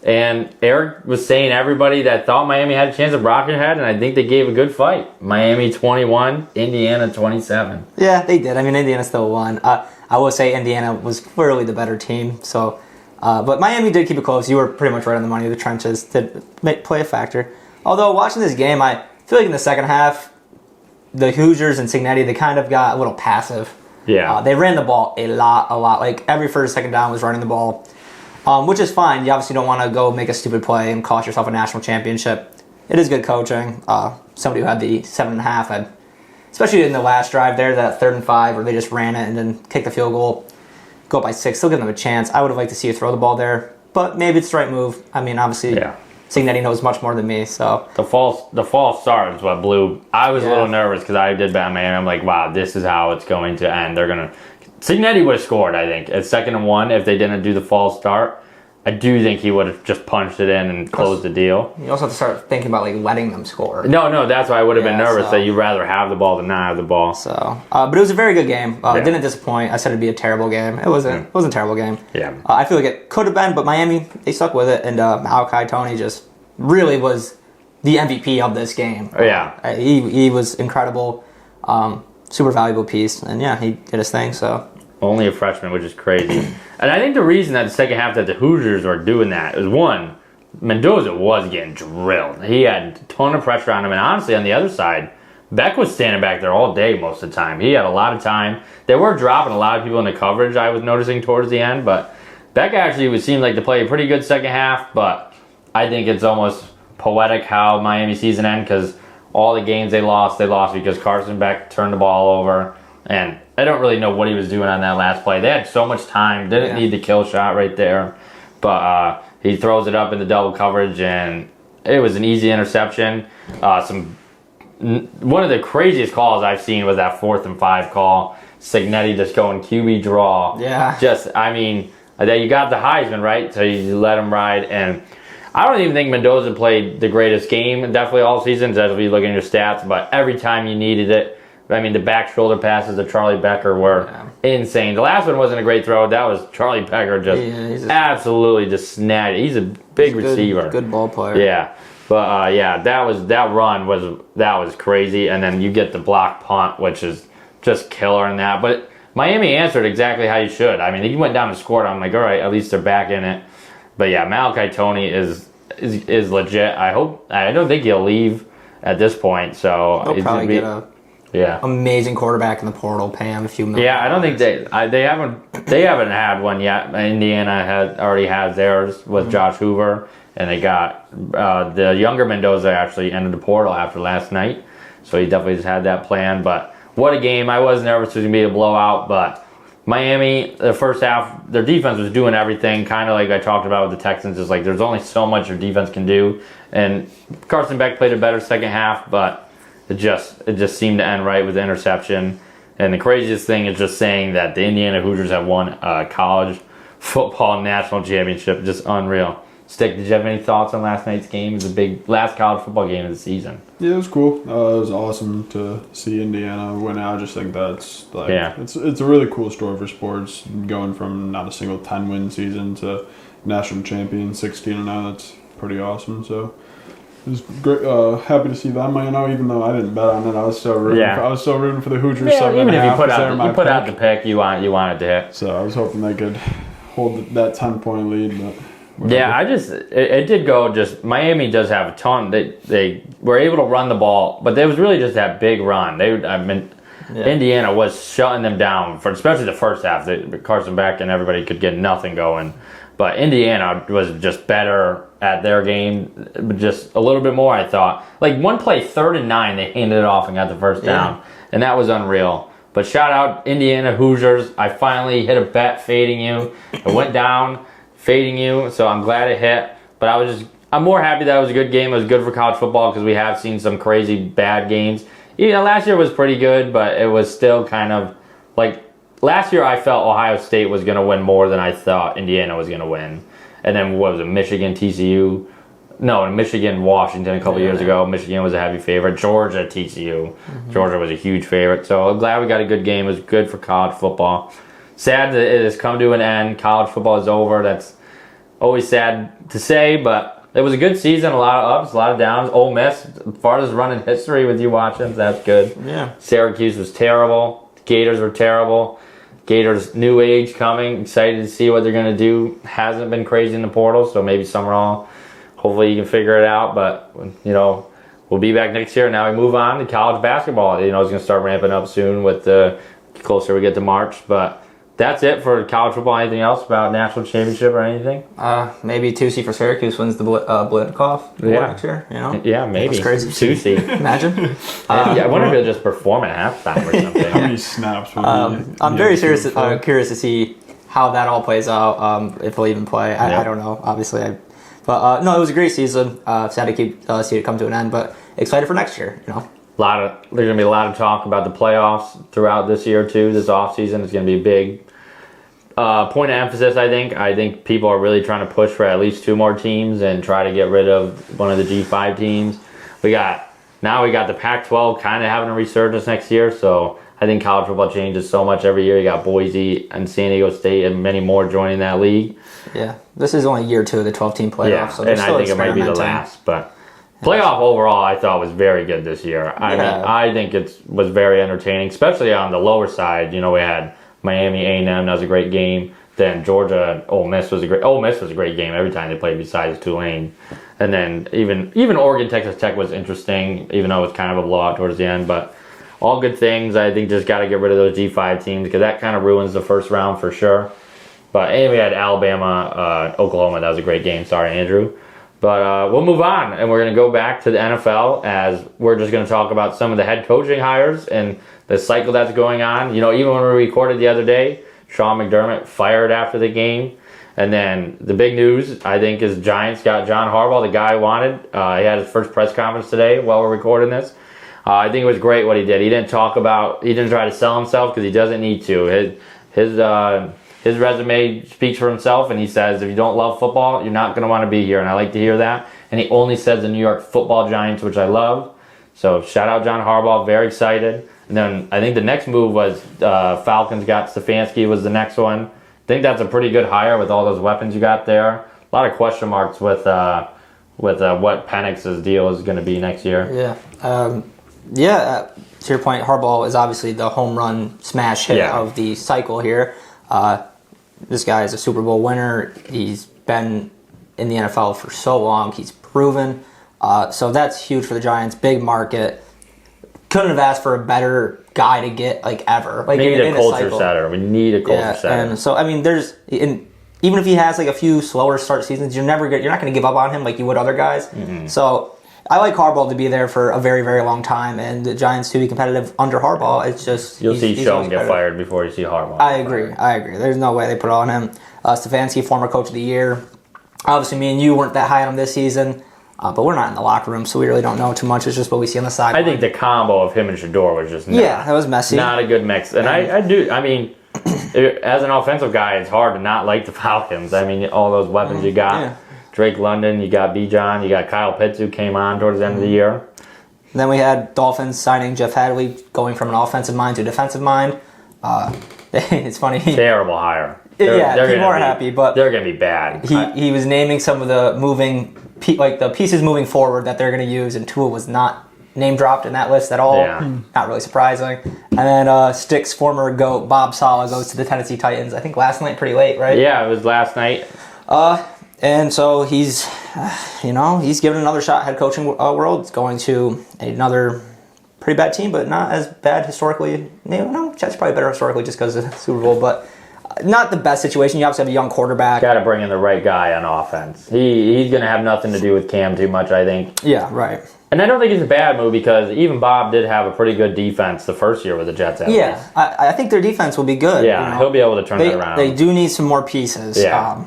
And Eric was saying everybody that thought Miami had a chance of rocking ahead, and I think they gave a good fight. Miami 21, Indiana 27. Yeah, they did. I mean, Indiana still won. I will say Indiana was clearly the better team. So, but Miami did keep it close. You were pretty much right on the money. The trenches did play a factor. Although watching this game, I feel like in the second half, the Hoosiers and Cignetti, they kind of got a little passive. Yeah. They ran the ball a lot. Like every first, second down was running the ball. Which is fine. You obviously don't want to go make a stupid play and cost yourself a national championship. It is good coaching. Somebody who had the 7.5 had, especially in the last drive there, that 3rd and 5 where they just ran it and then kicked the field goal, go up by 6, still give them a chance. I would have liked to see you throw the ball there, but maybe it's the right move. I mean, obviously, Cignetti knows much more than me, so. The false start is what blew. I was a Yeah. little nervous because I did bet Miami. I'm like, wow, this is how it's going to end. They're going to. Cignetti would have scored, I think, at 2nd and 1 if they didn't do the false start. I do think he would have just punched it in and closed the deal. You also have to start thinking about letting them score. No, that's why I would have been Yeah, nervous so- that you'd rather have the ball than not have the ball. So, but it was a very good game. Yeah. It didn't disappoint. I said it'd be a terrible game. It wasn't. It wasn't a terrible game. Yeah. I feel like it could have been, but Miami, they stuck with it, and Malachi Tony just really was the MVP of this game. Yeah. He was incredible, super valuable piece, and yeah, he did his thing. So Only a freshman, which is crazy. And I think the reason that the second half that the Hoosiers were doing that is, one, Mendoza was getting drilled. He had a ton of pressure on him. And honestly, on the other side, Beck was standing back there all day most of the time. He had a lot of time. They were dropping a lot of people in the coverage, I was noticing towards the end. But Beck actually would seem like to play a pretty good second half. But I think it's almost poetic how Miami season ended, because all the games they lost because Carson Beck turned the ball over. And I don't really know what he was doing on that last play. They had so much time. Didn't need the kill shot right there. But he throws it up in the double coverage, and it was an easy interception. One of the craziest calls I've seen was that 4th and 5 call. Cignetti just going QB draw. Yeah. That you got the Heisman, right? So you let him ride. And I don't even think Mendoza played the greatest game, definitely all seasons, as we look at your stats. But every time you needed it, I mean, the back shoulder passes to Charlie Becker were insane. The last one wasn't a great throw. That was Charlie Becker absolutely just snagged it. He's a big receiver. Good ball player. Yeah. But, that run was crazy. And then you get the block punt, which is just killer in that. But Miami answered exactly how you should. I mean, he went down and scored. I'm like, all right, at least they're back in it. But yeah, Malachi Tony is legit. I don't think he'll leave at this point. So They'll probably get a amazing quarterback in the portal, pay him a few million. Yeah, I don't think they haven't had one yet. Indiana already has theirs with Josh Hoover, and they got the younger Mendoza actually entered the portal after last night. So he definitely just had that plan. But what a game! I was nervous it was gonna be a blowout, but. Miami, the first half, their defense was doing everything, kind of like I talked about with the Texans. Just like there's only so much your defense can do, and Carson Beck played a better second half, but it just seemed to end right with the interception. And the craziest thing is just saying that the Indiana Hoosiers have won a college football national championship, just unreal. Stick, did you have any thoughts on last night's game? It was the big last college football game of the season. Yeah, it was cool. It was awesome to see Indiana win out. I just think that's it's a really cool story for sports, going from not a single 10-win season to national champion 16-0. That's pretty awesome. So it was great. Happy to see them. Even though I didn't bet on it, I was still rooting. I was still rooting for the Hoosiers. Yeah, even if you put out the pick, you wanted to hit. So I was hoping they could hold that 10-point lead, but. Whatever. Yeah, it did go just, Miami does have a ton. They were able to run the ball, but there was really just that big run. Indiana was shutting them down, for especially the first half. Carson Beck and everybody could get nothing going. But Indiana was just better at their game, just a little bit more, I thought. Like one play, 3rd and 9, they handed it off and got the first down. And that was unreal. But shout out Indiana Hoosiers. I finally hit a bet fading you. It went down. Fading you, so I'm glad it hit. But I'm more happy that it was a good game. It was good for college football because we have seen some crazy bad games. Last year was pretty good, but it was still kind of like last year I felt Ohio State was going to win more than I thought Indiana was going to win. And then what was it, Michigan, TCU? No, Michigan, Washington a couple years ago. Michigan was a heavy favorite. Georgia, TCU. Mm-hmm. Georgia was a huge favorite. So I'm glad we got a good game. It was good for college football. Sad that it has come to an end. College football is over. That's always sad to say, but it was a good season. A lot of ups, a lot of downs. Ole Miss, farthest run in history with you watching. That's good. Yeah. Syracuse was terrible. The Gators were terrible. Gators new age coming. Excited to see what they're going to do. Hasn't been crazy in the portal, so maybe summer hopefully you can figure it out. But, we'll be back next year. Now we move on to college basketball. It's going to start ramping up soon with the closer we get to March. But that's it for college football. Anything else about national championship or anything? Maybe Tusi for Syracuse wins the Blitkoff next year. Yeah, maybe. That's crazy. Tusi. Imagine. I wonder if he'll just perform at halftime or something. How many snaps? I'm very curious to see how that all plays out. If he'll even play, I don't know. Obviously, but no, it was a great season. Sad to see it come to an end, but excited for next year. There's going to be a lot of talk about the playoffs throughout this year too. This offseason is going to be a big point of emphasis, I think. I think people are really trying to push for at least 2 more teams and try to get rid of one of the G5 teams. We got the Pac-12 kind of having a resurgence next year, so I think college football changes so much every year. You got Boise and San Diego State and many more joining that league. Yeah, this is only year 2 of the 12-team playoffs. Yeah, so and I think it might be the last, but playoff overall, I thought was very good this year. I mean, I think it was very entertaining, especially on the lower side. We had Miami A&M, that was a great game. Then Georgia, Ole Miss was a great game every time they played besides Tulane. And then even Oregon, Texas Tech was interesting, even though it was kind of a blowout towards the end. But all good things. I think just got to get rid of those G5 teams because that kind of ruins the first round for sure. But anyway, we had Alabama, Oklahoma. That was a great game. Sorry, Andrew. But we'll move on, and we're going to go back to the NFL as we're just going to talk about some of the head coaching hires and the cycle that's going on. Even when we recorded the other day, Sean McDermott fired after the game. And then the big news, I think, is Giants got John Harbaugh, the guy I wanted. He had his first press conference today while we're recording this. I think it was great what he did. He didn't try to sell himself because he doesn't need to. His resume speaks for himself, and he says, if you don't love football, you're not going to want to be here, and I like to hear that. And he only says the New York Football Giants, which I love. So shout out John Harbaugh, very excited. And then I think the next move was Falcons got Stefanski was the next one. I think that's a pretty good hire with all those weapons you got there. A lot of question marks with what Penix's deal is going to be next year. Yeah. To your point, Harbaugh is obviously the home run smash hit of the cycle here. This guy is a Super Bowl winner. He's been in the NFL for so long. He's proven. So that's huge for the Giants. Big market. Couldn't have asked for a better guy to get ever. We need a culture setter. We need a culture setter. And so even if he has a few slower start seasons, you're not going to give up on him like you would other guys. Mm-hmm. So I like Harbaugh to be there for a very, very long time, and the Giants to be competitive under Harbaugh. It's just you'll see Schoen get fired before you see Harbaugh. I agree. There's no way they put it on him. Stefanski, former coach of the year. Obviously, me and you weren't that high on him this season. But we're not in the locker room, so we really don't know too much. It's just what we see on the side. I think the combo of him and Shador was just that was messy. Not a good mix. And I do. I mean, as an offensive guy, it's hard to not like the Falcons. I mean, all those weapons you got. Yeah. Drake London, you got Bijan, you got Kyle Pitts who came on towards the end of the year. Then we had Dolphins signing Jeff Hadley, going from an offensive mind to a defensive mind. It's funny. Terrible hire. People are happy, but they're going to be bad. He was naming some of the the pieces moving forward that they're going to use, and Tua was not name dropped in that list at all. Yeah. Not really surprising. And then Stick's former GOAT, Bob Saleh, goes to the Tennessee Titans. I think last night, pretty late, right? Yeah, it was last night. And so he's given another shot head coaching world. It's going to another pretty bad team, but not as bad historically. Jets probably better historically just because of the Super Bowl, but not the best situation. You obviously have a young quarterback. Got to bring in the right guy on offense. He's going to have nothing to do with Cam too much, I think. Yeah, right. And I don't think it's a bad move because even Bob did have a pretty good defense the first year with the Jets. I think their defense will be good. Yeah, he'll be able to turn it around. They do need some more pieces. Yeah.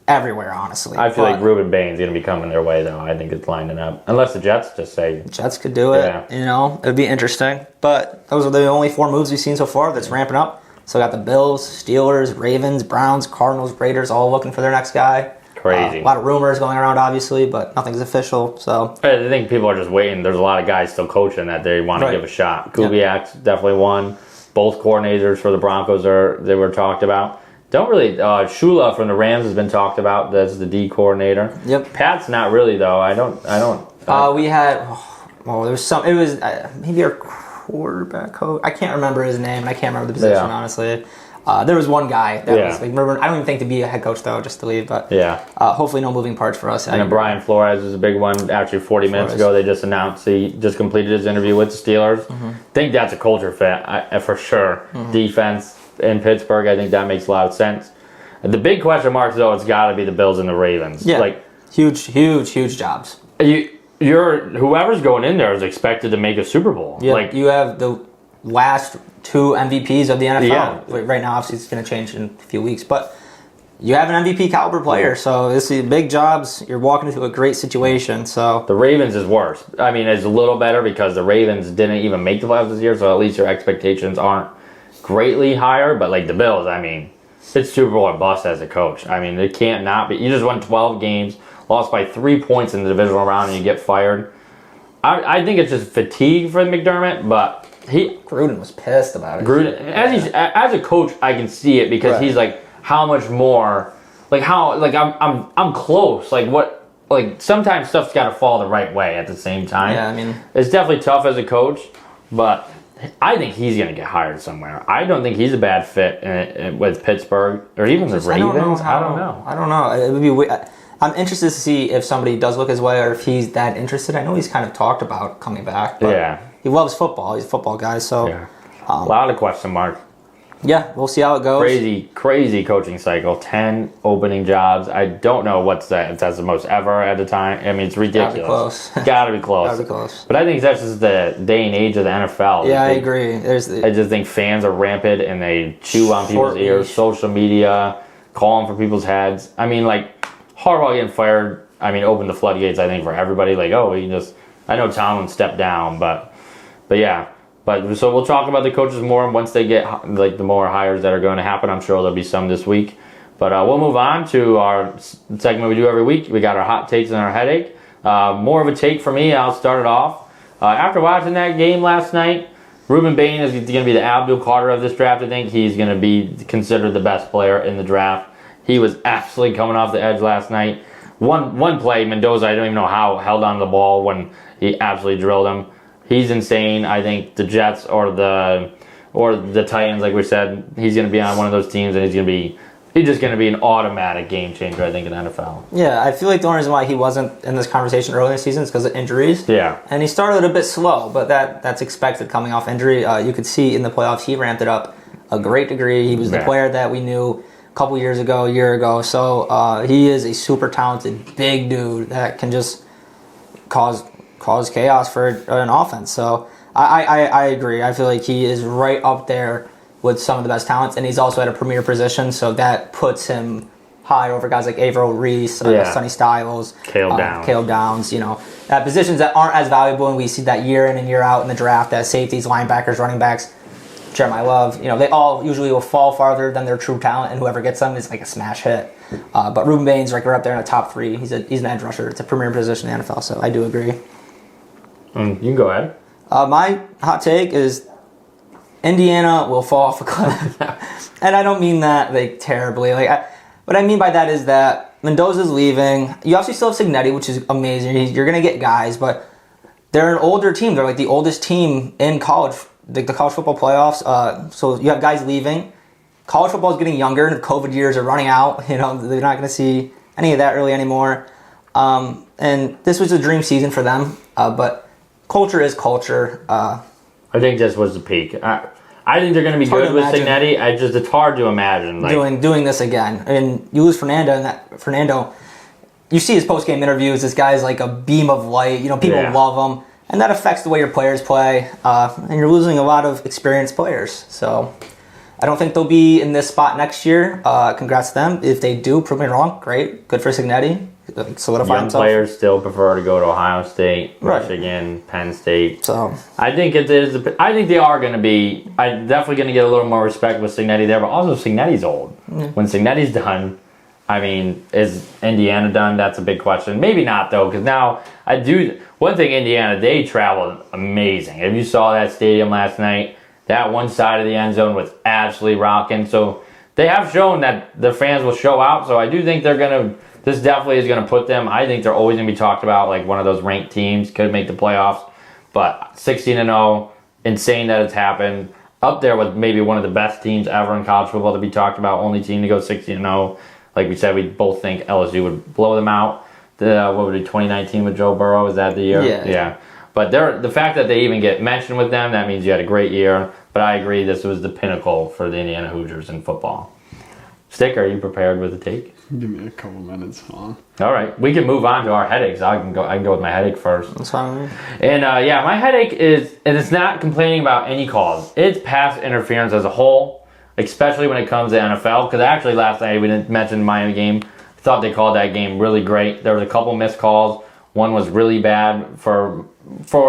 Everywhere, honestly. I feel like Ruben Bain's going to be coming their way, though. I think it's lining up. Unless the Jets just say... Jets could do it. Yeah. It would be interesting. But those are the only 4 moves we've seen so far that's ramping up. So we got the Bills, Steelers, Ravens, Browns, Cardinals, Raiders all looking for their next guy. Crazy. A lot of rumors going around, obviously, but nothing's official. So I think people are just waiting. There's a lot of guys still coaching that they want to give a shot. Kubiak's definitely one. Both coordinators for the Broncos they were talked about. Don't really. Shula from the Rams has been talked about. That's the D coordinator. Yep. Pat's not really though. I don't. We had. There was some. It was maybe our quarterback coach. I can't remember his name. And I can't remember the position honestly. There was one guy that was remember. I don't even think to be a head coach though, just to leave. But hopefully no moving parts for us. And then Brian Flores is a big one. Actually, 40 minutes ago they just announced he just completed his interview with the Steelers. Mm-hmm. Think that's a culture fit for sure. Mm-hmm. Defense. In Pittsburgh, I think that makes a lot of sense. The big question marks, though, it's got to be the Bills and the Ravens. Yeah, huge jobs. Whoever's going in there is expected to make a Super Bowl. Yeah, you have the last 2 MVPs of the NFL. Yeah. Right now, obviously, it's going to change in a few weeks, but you have an MVP caliber player, so this is big jobs. You're walking into a great situation. So the Ravens is worse. I mean, it's a little better because the Ravens didn't even make the playoffs this year, so at least your expectations aren't greatly higher, but like the Bills, I mean, it's Super Bowl or bust as a coach. I mean, it can't not be. You just won 12 games, lost by 3 points in the divisional round, and you get fired. I think it's just fatigue for McDermott, but Gruden was pissed about it. Gruden, as a coach, I can see it because he's like, how much more? I'm close. Sometimes stuff's got to fall the right way at the same time. Yeah, I mean, it's definitely tough as a coach, but I think he's going to get hired somewhere. I don't think he's a bad fit with Pittsburgh or even the Ravens. I don't know. It would be. I'm interested to see if somebody does look his way or if he's that interested. I know he's kind of talked about coming back. But he loves football. He's a football guy. So a lot of question marks. Yeah, we'll see how it goes. Crazy coaching cycle. 10 opening jobs. I don't know if that's the most ever at a time. I mean, it's ridiculous. Gotta be close. Gotta be close. But I think that's just the day and age of the NFL. Yeah, I agree. I just think fans are rampant and they chew on people's ears. Social media, calling for people's heads. I mean, Harbaugh getting fired, opened the floodgates, I think, for everybody. I know Tomlin stepped down, but yeah. But so we'll talk about the coaches more once they get the more hires that are going to happen. I'm sure there'll be some this week. But we'll move on to our segment we do every week. We got our hot takes and our headache. More of a take for me. I'll start it off. After watching that game last night, Ruben Bain is going to be the Abdul Carter of this draft. I think he's going to be considered the best player in the draft. He was absolutely coming off the edge last night. One play, Mendoza, I don't even know how, held on to the ball when he absolutely drilled him. he's insane. I think the Jets or the Titans, like we said, he's going to be on one of those teams, and he's just going to be an automatic game changer, I think, in the NFL. Yeah, I feel like the only reason why he wasn't in this conversation earlier in the season is because of injuries. Yeah. And he started a bit slow, but that's expected coming off injury. You could see in the playoffs he ramped it up a great degree. He was the player that we knew a couple years ago, a year ago. So he is a super talented, big dude that can just cause chaos for an offense. So I agree. I feel like he is right up there with some of the best talents, and he's also at a premier position, so that puts him high over guys like Averill Reese, Sonny Styles, Caleb Downs, at positions that aren't as valuable, and we see that year in and year out in the draft as safeties, linebackers, running backs, Jeremiah Love, they all usually will fall farther than their true talent, and whoever gets them is like a smash hit. But Ruben Baines, right up there in the top 3. He's an edge rusher. It's a premier position in the NFL, so I do agree. You can go ahead. My hot take is Indiana will fall off a cliff. And I don't mean that terribly. What I mean by that is that Mendoza's leaving. You obviously still have Cignetti, which is amazing. You're going to get guys, but they're an older team. They're like the oldest team in college, the college football playoffs. So you have guys leaving. College football is getting younger. The COVID years are running out. They're not going to see any of that really anymore. And this was a dream season for them. But culture is culture. I think this was the peak. I think they're going to be good with Cignetti. It's hard to imagine doing this again. And you lose Fernando, and Fernando, you see his post game interviews. This guy's like a beam of light. People love him, and that affects the way your players play. And you're losing a lot of experienced players. So I don't think they'll be in this spot next year. Congrats to them. If they do, prove me wrong. Great, good for Cignetti. Solidify Young himself. Players still prefer to go to Ohio State, Michigan, Penn State. So I think it is. I think they are going to be. I'm definitely going to get a little more respect with Cignetti there, but also Cignetti's old. When Cignetti's done, is Indiana done? That's a big question. Maybe not though, because now I do. One thing, Indiana, they traveled amazing. If you saw that stadium last night, that one side of the end zone was absolutely rocking. So they have shown that the fans will show out. So I do think they're going to. This definitely is going to put them. I think they're always going to be talked about like one of those ranked teams, could make the playoffs. But 16-0, insane that it's happened. Up there with maybe one of the best teams ever in college football to be talked about. Only team to go 16-0. Like we said, we both think LSU would blow them out. What would it be, 2019 with Joe Burrow? Is that the year? Yeah. But the fact that they even get mentioned with them, that means you had a great year. But I agree, this was the pinnacle for the Indiana Hoosiers in football. Stick, are you prepared with a take? Give me a couple minutes on. All right, we can move on to our headaches. I can go with my headache first. That's fine. And my headache is, and it's not complaining about any calls. It's pass interference as a whole, especially when it comes to NFL. Because actually last night we didn't mention the Miami game. I thought they called that game really great. There was a couple missed calls. One was really bad for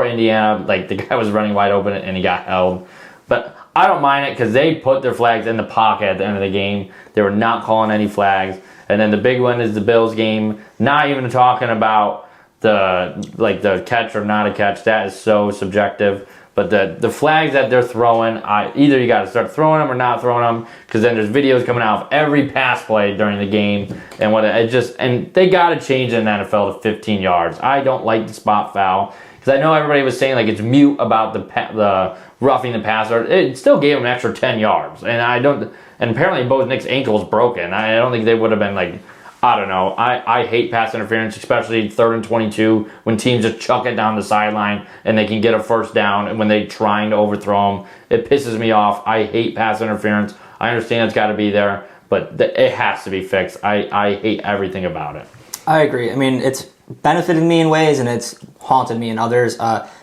Indiana. Like the guy was running wide open and he got held. But I don't mind it because they put their flags in the pocket at the end of the game. They were not calling any flags. And then the big one is the Bills game. Not even talking about the catch or not a catch. That is so subjective. But the flags that they're throwing, either you got to start throwing them or not throwing them, because then there's videos coming out of every pass play during the game, and they got to change in the NFL to 15 yards. I don't like the spot foul because I know everybody was saying like it's mute about the roughing the passer. It still gave him an extra 10 yards, and apparently both Nick's ankles broken. I don't think they would have been like. I don't know. I hate pass interference, especially 3rd and 22, when teams just chuck it down the sideline and they can get a first down, and when they're trying to overthrow them. It pisses me off. I hate pass interference. I understand it's got to be there, but it has to be fixed. I hate everything about it. I agree. I mean, it's benefited me in ways and it's haunted me in others.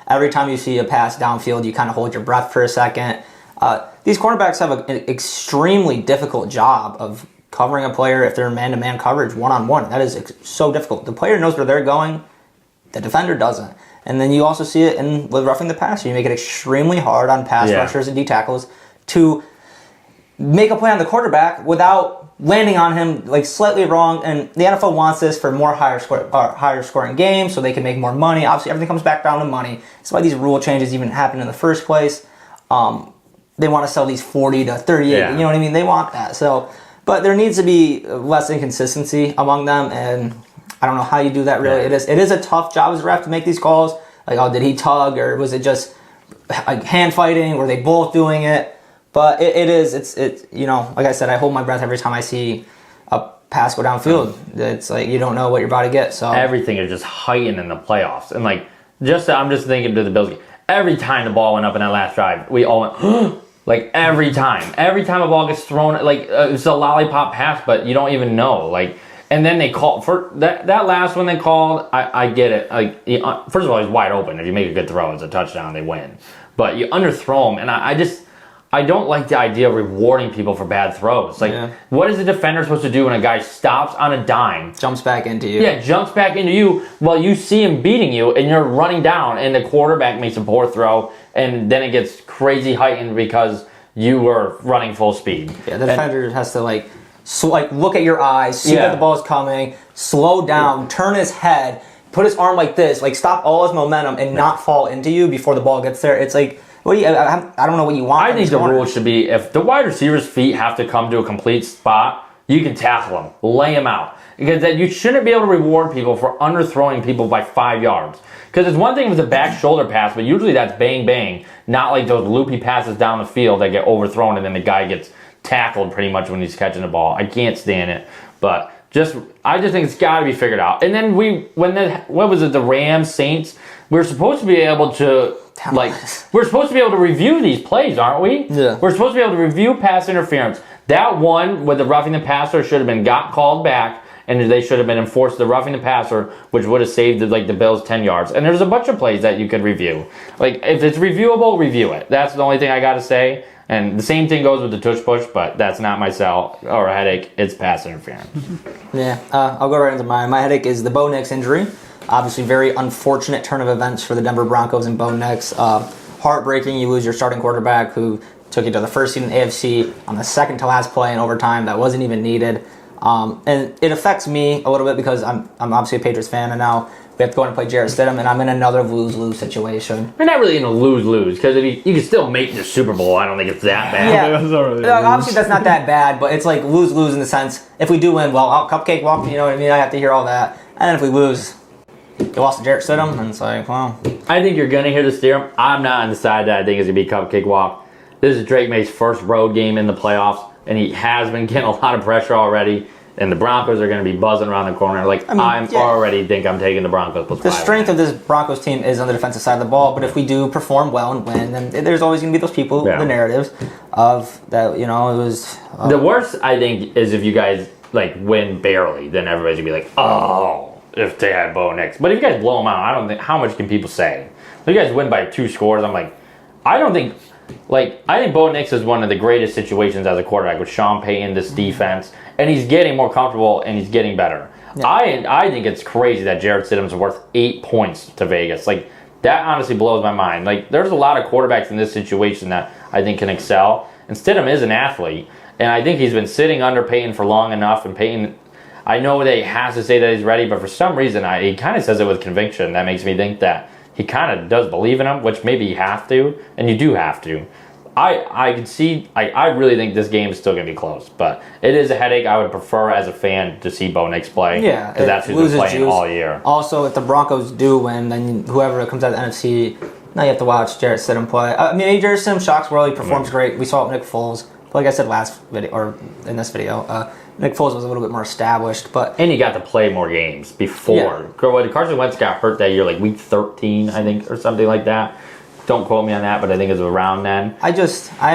Every time you see a pass downfield, you kind of hold your breath for a second. These cornerbacks have an extremely difficult job of covering a player if they're in man-to-man coverage, one-on-one. That is so difficult. The player knows where they're going. The defender doesn't. And then you also see it with roughing the passer. You make it extremely hard on pass rushers and D tackles to make a play on the quarterback without landing on him like slightly wrong. And the NFL wants this for more higher scoring games so they can make more money. Obviously, everything comes back down to money. That's why these rule changes even happen in the first place. They want to sell these 40 to 38. You know what I mean? They want that. But there needs to be less inconsistency among them, and I don't know how you do that really. Yeah. It is a tough job as a ref to make these calls, like, oh, did he tug or was it just like hand fighting? Were they both doing it? But it's you know, like I said, I hold my breath every time I see a pass go downfield. It's like you don't know what you're about to get. So everything is just heightened in the playoffs, and like I'm just thinking to the Bills game. Every time the ball went up in that last drive, we all went like every time a ball gets thrown, like it's a lollipop pass, but you don't even know like. And then they called for that last one they called. I get it. Like first of all, he's wide open. If you make a good throw, it's a touchdown. They win. But you underthrow him, and I don't like the idea of rewarding people for bad throws. Like, what is the defender supposed to do when a guy stops on a dime, jumps back into you? Yeah, jumps back into you while you see him beating you, and you're running down, and the quarterback makes a poor throw, and then it gets crazy heightened because you were running full speed. Yeah, the defender has to like look at your eyes, see that the ball is coming, slow down, turn his head, put his arm like this, like stop all his momentum and not fall into you before the ball gets there. It's like, what do you? I don't know what you want. I think the rule should be if the wide receiver's feet have to come to a complete spot, you can tackle him, lay him out. Because you shouldn't be able to reward people for underthrowing people by 5 yards. Because it's one thing if it's a back shoulder pass, but usually that's bang bang, not like those loopy passes down the field that get overthrown and then the guy gets tackled pretty much when he's catching the ball. I can't stand it, but I just think it's got to be figured out. And then what was it, the Rams Saints? We're supposed to be able to review these plays, aren't we? Yeah. We're supposed to be able to review pass interference. That one with the roughing the passer should have been called back, and they should have been enforced the roughing the passer, which would have saved the Bills 10 yards. And there's a bunch of plays that you could review. Like if it's reviewable, review it. That's the only thing I got to say. And the same thing goes with the tush push, but that's not my cell or a headache. It's pass interference. Yeah, I'll go right into mine. My headache is the Nix Injury. Obviously, very unfortunate turn of events for the Denver Broncos and Nix. Heartbreaking. You lose your starting quarterback who took you to the first seed in the AFC on the second to last play in overtime that wasn't even needed. And it affects me a little bit because I'm obviously a Patriots fan, and now we have to go in and play Jarrett Stidham, and I'm in another lose-lose situation. We're not really in a lose-lose because if you can still make the Super Bowl, I don't think it's that bad. Yeah, That's not really obviously that's not that bad, but it's like lose-lose in the sense if we do win, well, I'll cupcake walk, you know what I mean? I have to hear all that. And then if we lose, you lost to Jarrett Stidham, and it's like, well. I think you're going to hear the Stidham. I'm not on the side that I think is going to be cupcake walk. This is Drake May's first road game in the playoffs, and he has been getting a lot of pressure already. And the Broncos are going to be buzzing around the corner. Like, I already think I'm taking the Broncos. The strength of this Broncos team is on the defensive side of the ball, but if we do perform well and win, then there's always going to be those people, the narratives of that, you know, it was... the worst, I think, is if you guys, like, win barely, then everybody's going to be like, oh, if they had Nix. But if you guys blow them out, I don't think... How much can people say? If you guys win by 2 scores, I'm like... I don't think... Like, I think Nix is one of the greatest situations as a quarterback with Sean Payton, this defense, and he's getting more comfortable and he's getting better. Yeah. I think it's crazy that Jarrett Stidham's worth 8 points to Vegas. Like, that honestly blows my mind. Like, there's a lot of quarterbacks in this situation that I think can excel, and Stidham is an athlete, and I think he's been sitting under Payton for long enough, and Payton, I know that he has to say that he's ready, but for some reason, he kind of says it with conviction. That makes me think that he kind of does believe in him, which maybe you have to, and you do have to. I can see, I really think this game is still going to be close, but it is a headache. I would prefer as a fan to see Nix play. Yeah. Because that's who's been playing all year. Also, if the Broncos do win, then whoever comes out of the NFC, now you have to watch Jarrett Stidham play. I mean, Jarrett Stidham shocks world. He performs great. We saw it with Nick Foles. But like I said last video, or in this video, Nick Foles was a little bit more established. And he got to play more games before. Yeah. Carson Wentz got hurt that year, like week 13, I think, or something like that. Don't quote me on that, but I think it was around then. I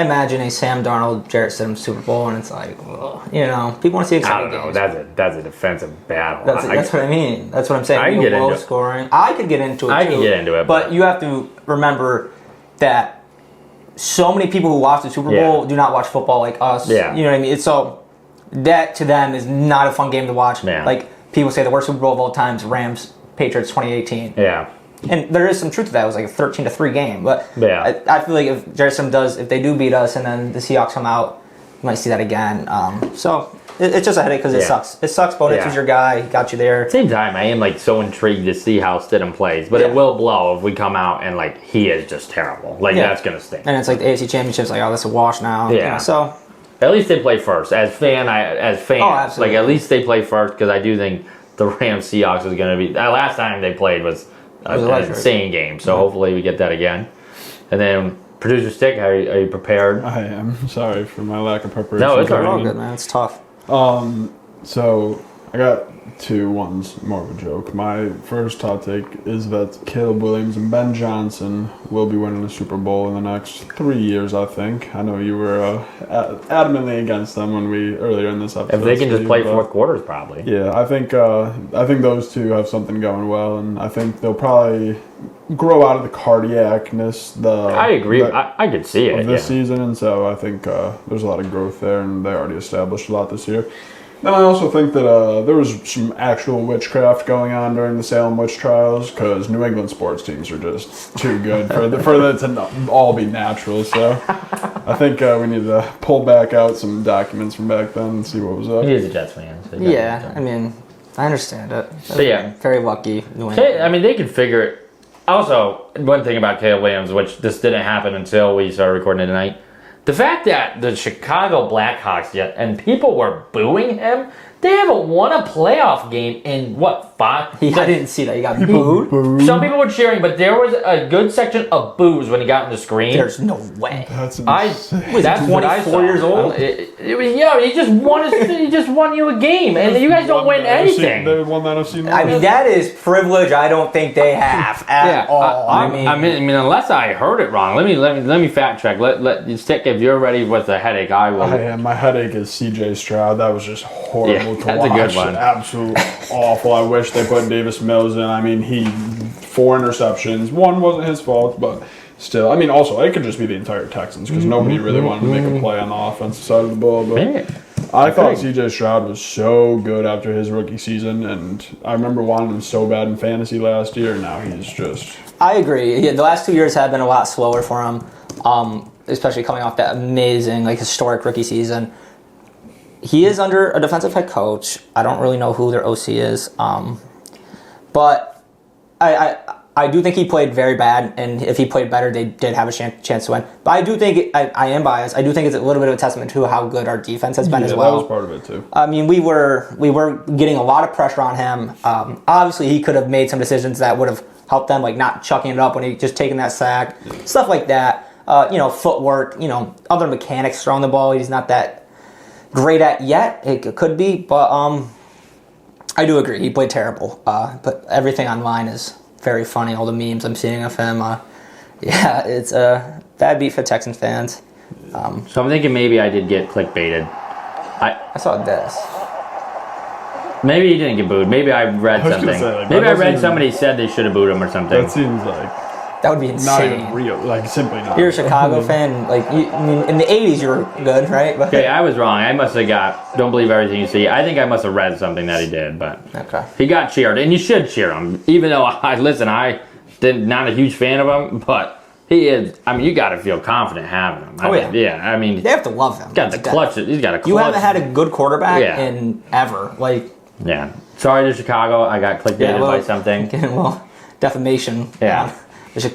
imagine a Sam Darnold, Jarrett Stidham Super Bowl, and it's like, you know, people want to see exciting games. I don't know. That's a defensive battle. That's what I mean. That's what I'm saying. I can get into it. Scoring. I could get into it, I can get into it. But you have to remember that so many people who watch the Super Bowl do not watch football like us. Yeah. You know what I mean? So that, to them, is not a fun game to watch. Yeah. Like, people say the worst Super Bowl of all time is Rams-Patriots 2018. Yeah. And there is some truth to that. It was like a 13-3 game. But yeah. I feel like if Jarrett Stidham if they do beat us and then the Seahawks come out, you might see that again. So it's just a headache because it sucks. It sucks. Nix was your guy. He got you there. At the same time, I am like so intrigued to see how Stidham plays. But it will blow if we come out and like he is just terrible. Like that's going to stink. And it's like the AFC Championship's like, oh, that's a wash now. Yeah. You know, so at least they play first. As fans, absolutely. Like at least they play first because I do think the Rams Seahawks is going to be. Last time they played was an insane game. So hopefully we get that again. And then producer Stick, are you prepared? I am sorry for my lack of preparation. No, it's all good, man. It's tough. So I got two. One's more of a joke. My first hot take is that Caleb Williams and Ben Johnson will be winning the Super Bowl in the next 3 years, I think. I know you were adamantly against them earlier in this episode. If they can just play fourth quarters, probably. Yeah, I think those two have something going well, and I think they'll probably grow out of the cardiacness. I agree. I could see it this season, and so I think there's a lot of growth there, and they already established a lot this year. Then I also think that there was some actual witchcraft going on during the Salem witch trials, because New England sports teams are just too good for that to all be natural. So I think we need to pull back out some documents from back then and see what was up. He is a Jets fan. So Yeah, I mean, I understand it. But yeah. Very lucky. New England. I mean, they can figure it. Also, one thing about Caleb Williams, which this didn't happen until we started recording it tonight, the fact that the Chicago Blackhawks and people were booing him, they haven't won a playoff game in, what, 5? I didn't see that. He got booed. Some people were cheering, but there was a good section of boos when he got in the screen. There's no way. That's insane. That's what I saw. 24 years old? He just won you a game, and you guys don't win anything. They won that I've seen. I mean, that is privilege I don't think they have at all. I mean, unless I heard it wrong, let me fact check. Let Stick, if you're ready with a headache, I will. My headache is C.J. Stroud. That was just horrible to that's watch. a good one. Absolutely awful. I wish they put Davis Mills in. I mean, 4 interceptions. One wasn't his fault, but still. I mean, also, it could just be the entire Texans, because nobody really wanted to make a play on the offensive side of the ball. But I thought C.J. Stroud was so good after his rookie season, and I remember wanting him so bad in fantasy last year, and now he's just... I agree. Yeah, the last 2 years have been a lot slower for him, especially coming off that amazing, historic rookie season. He is under a defensive head coach. I don't really know who their OC is, but I do think he played very bad, and if he played better, they did have a chance to win. But I do think, I am biased, I do think it's a little bit of a testament to how good our defense has been as well. That was part of it, too. I mean, we were getting a lot of pressure on him. Obviously, he could have made some decisions that would have helped them, like not chucking it up when he just taking that sack, stuff like that. Footwork, other mechanics throwing the ball, he's not that great at yet. It could be, but I do agree. He played terrible. But everything online is very funny. All the memes I'm seeing of him. It's a bad beat for Texans fans. So I'm thinking maybe I did get clickbaited. I saw this. Maybe he didn't get booed. Maybe I read something. Maybe I read somebody said they should have booed him or something. That seems like... That would be insane. Not even real, simply not. You're a Chicago fan, in the 80s you were good, right? But, okay, I was wrong. I must have don't believe everything you see. I think I must have read something that he did, but he got cheered, and you should cheer him. Even though not a huge fan of him, but he is. I mean, you got to feel confident having him. Yeah. I mean, they have to love him. He's got a clutch. You haven't had a good quarterback in ever, Yeah. Sorry to Chicago. I got clickbaited by something. Defamation. Yeah.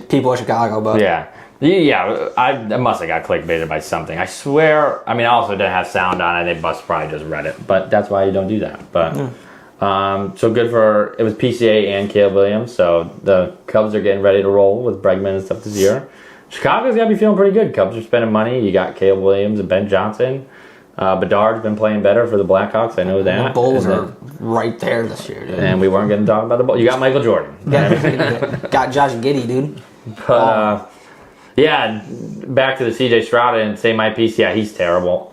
People of Chicago, but I must have got clickbaited by something. I swear. I mean, I also didn't have sound on it. They must probably just read it, but that's why you don't do that. But so good for it was PCA and Caleb Williams. So the Cubs are getting ready to roll with Bregman and stuff this year. Chicago's got to be feeling pretty good. Cubs are spending money. You got Caleb Williams and Ben Johnson. Bedard's been playing better for the Blackhawks. I know that. The Bulls are right there this year, dude. And we weren't going to talk about the Bulls. You got Michael Jordan. Got Josh Giddey, dude. But, back to the CJ Stroud and say my piece. Yeah, he's terrible.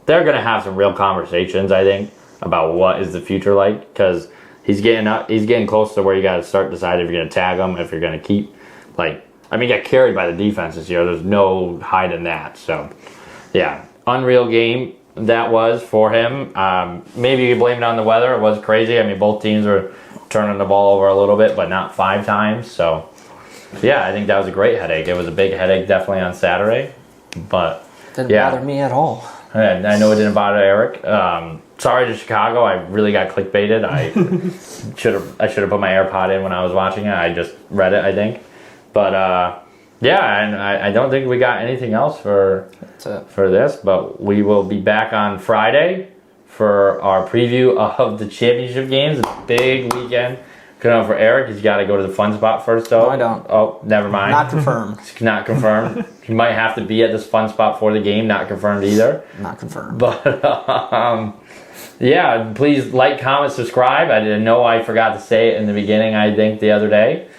They're going to have some real conversations, I think, about what is the future like, because he's getting close to where you got to start deciding if you're going to tag him, if you're going to keep. He got carried by the defense this year. There's no hiding that. So, yeah. Unreal game that was for him. Maybe you blame it on the weather. It was crazy. I mean, both teams were turning the ball over a little bit, but not 5 times. So, yeah, I think that was a great headache. It was a big headache definitely on Saturday, but didn't bother me at all. And I know it didn't bother Eric. Sorry to Chicago. I really got clickbaited. I should have put my AirPod in when I was watching it. I just read it, I think, but. Yeah, and I don't think we got anything else for this, but we will be back on Friday for our preview of the championship games. It's a big weekend For Eric, he's got to go to the fun spot first, though. No, I don't. Oh, never mind. Not confirmed. It's not confirmed. He might have to be at this fun spot for the game. Not confirmed either. Not confirmed. But yeah, please like, comment, subscribe. I didn't know I forgot to say it in the beginning. I think the other day.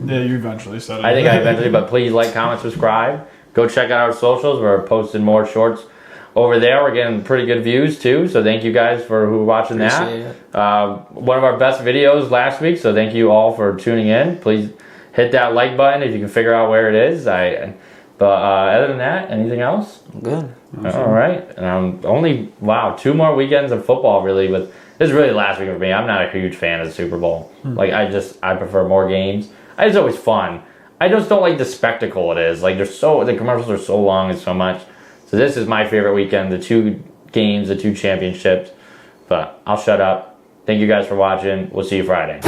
Yeah, you eventually said it. I think I eventually, but please like, comment, subscribe. Go check out our socials. We're posting more shorts over there. We're getting pretty good views too, so thank you guys for who are watching Appreciate that. One of our best videos last week, so thank you all for tuning in. Please hit that like button if you can figure out where it is. But other than that, anything else? Good. All right. 2 more weekends of football really. But this is really the last week for me. I'm not a huge fan of the Super Bowl. Like I prefer more games. It's always fun. I just don't like the spectacle it is. Like the commercials are so long and so much. So this is my favorite weekend, the 2 games, the 2 championships. But I'll shut up. Thank you guys for watching. We'll see you Friday.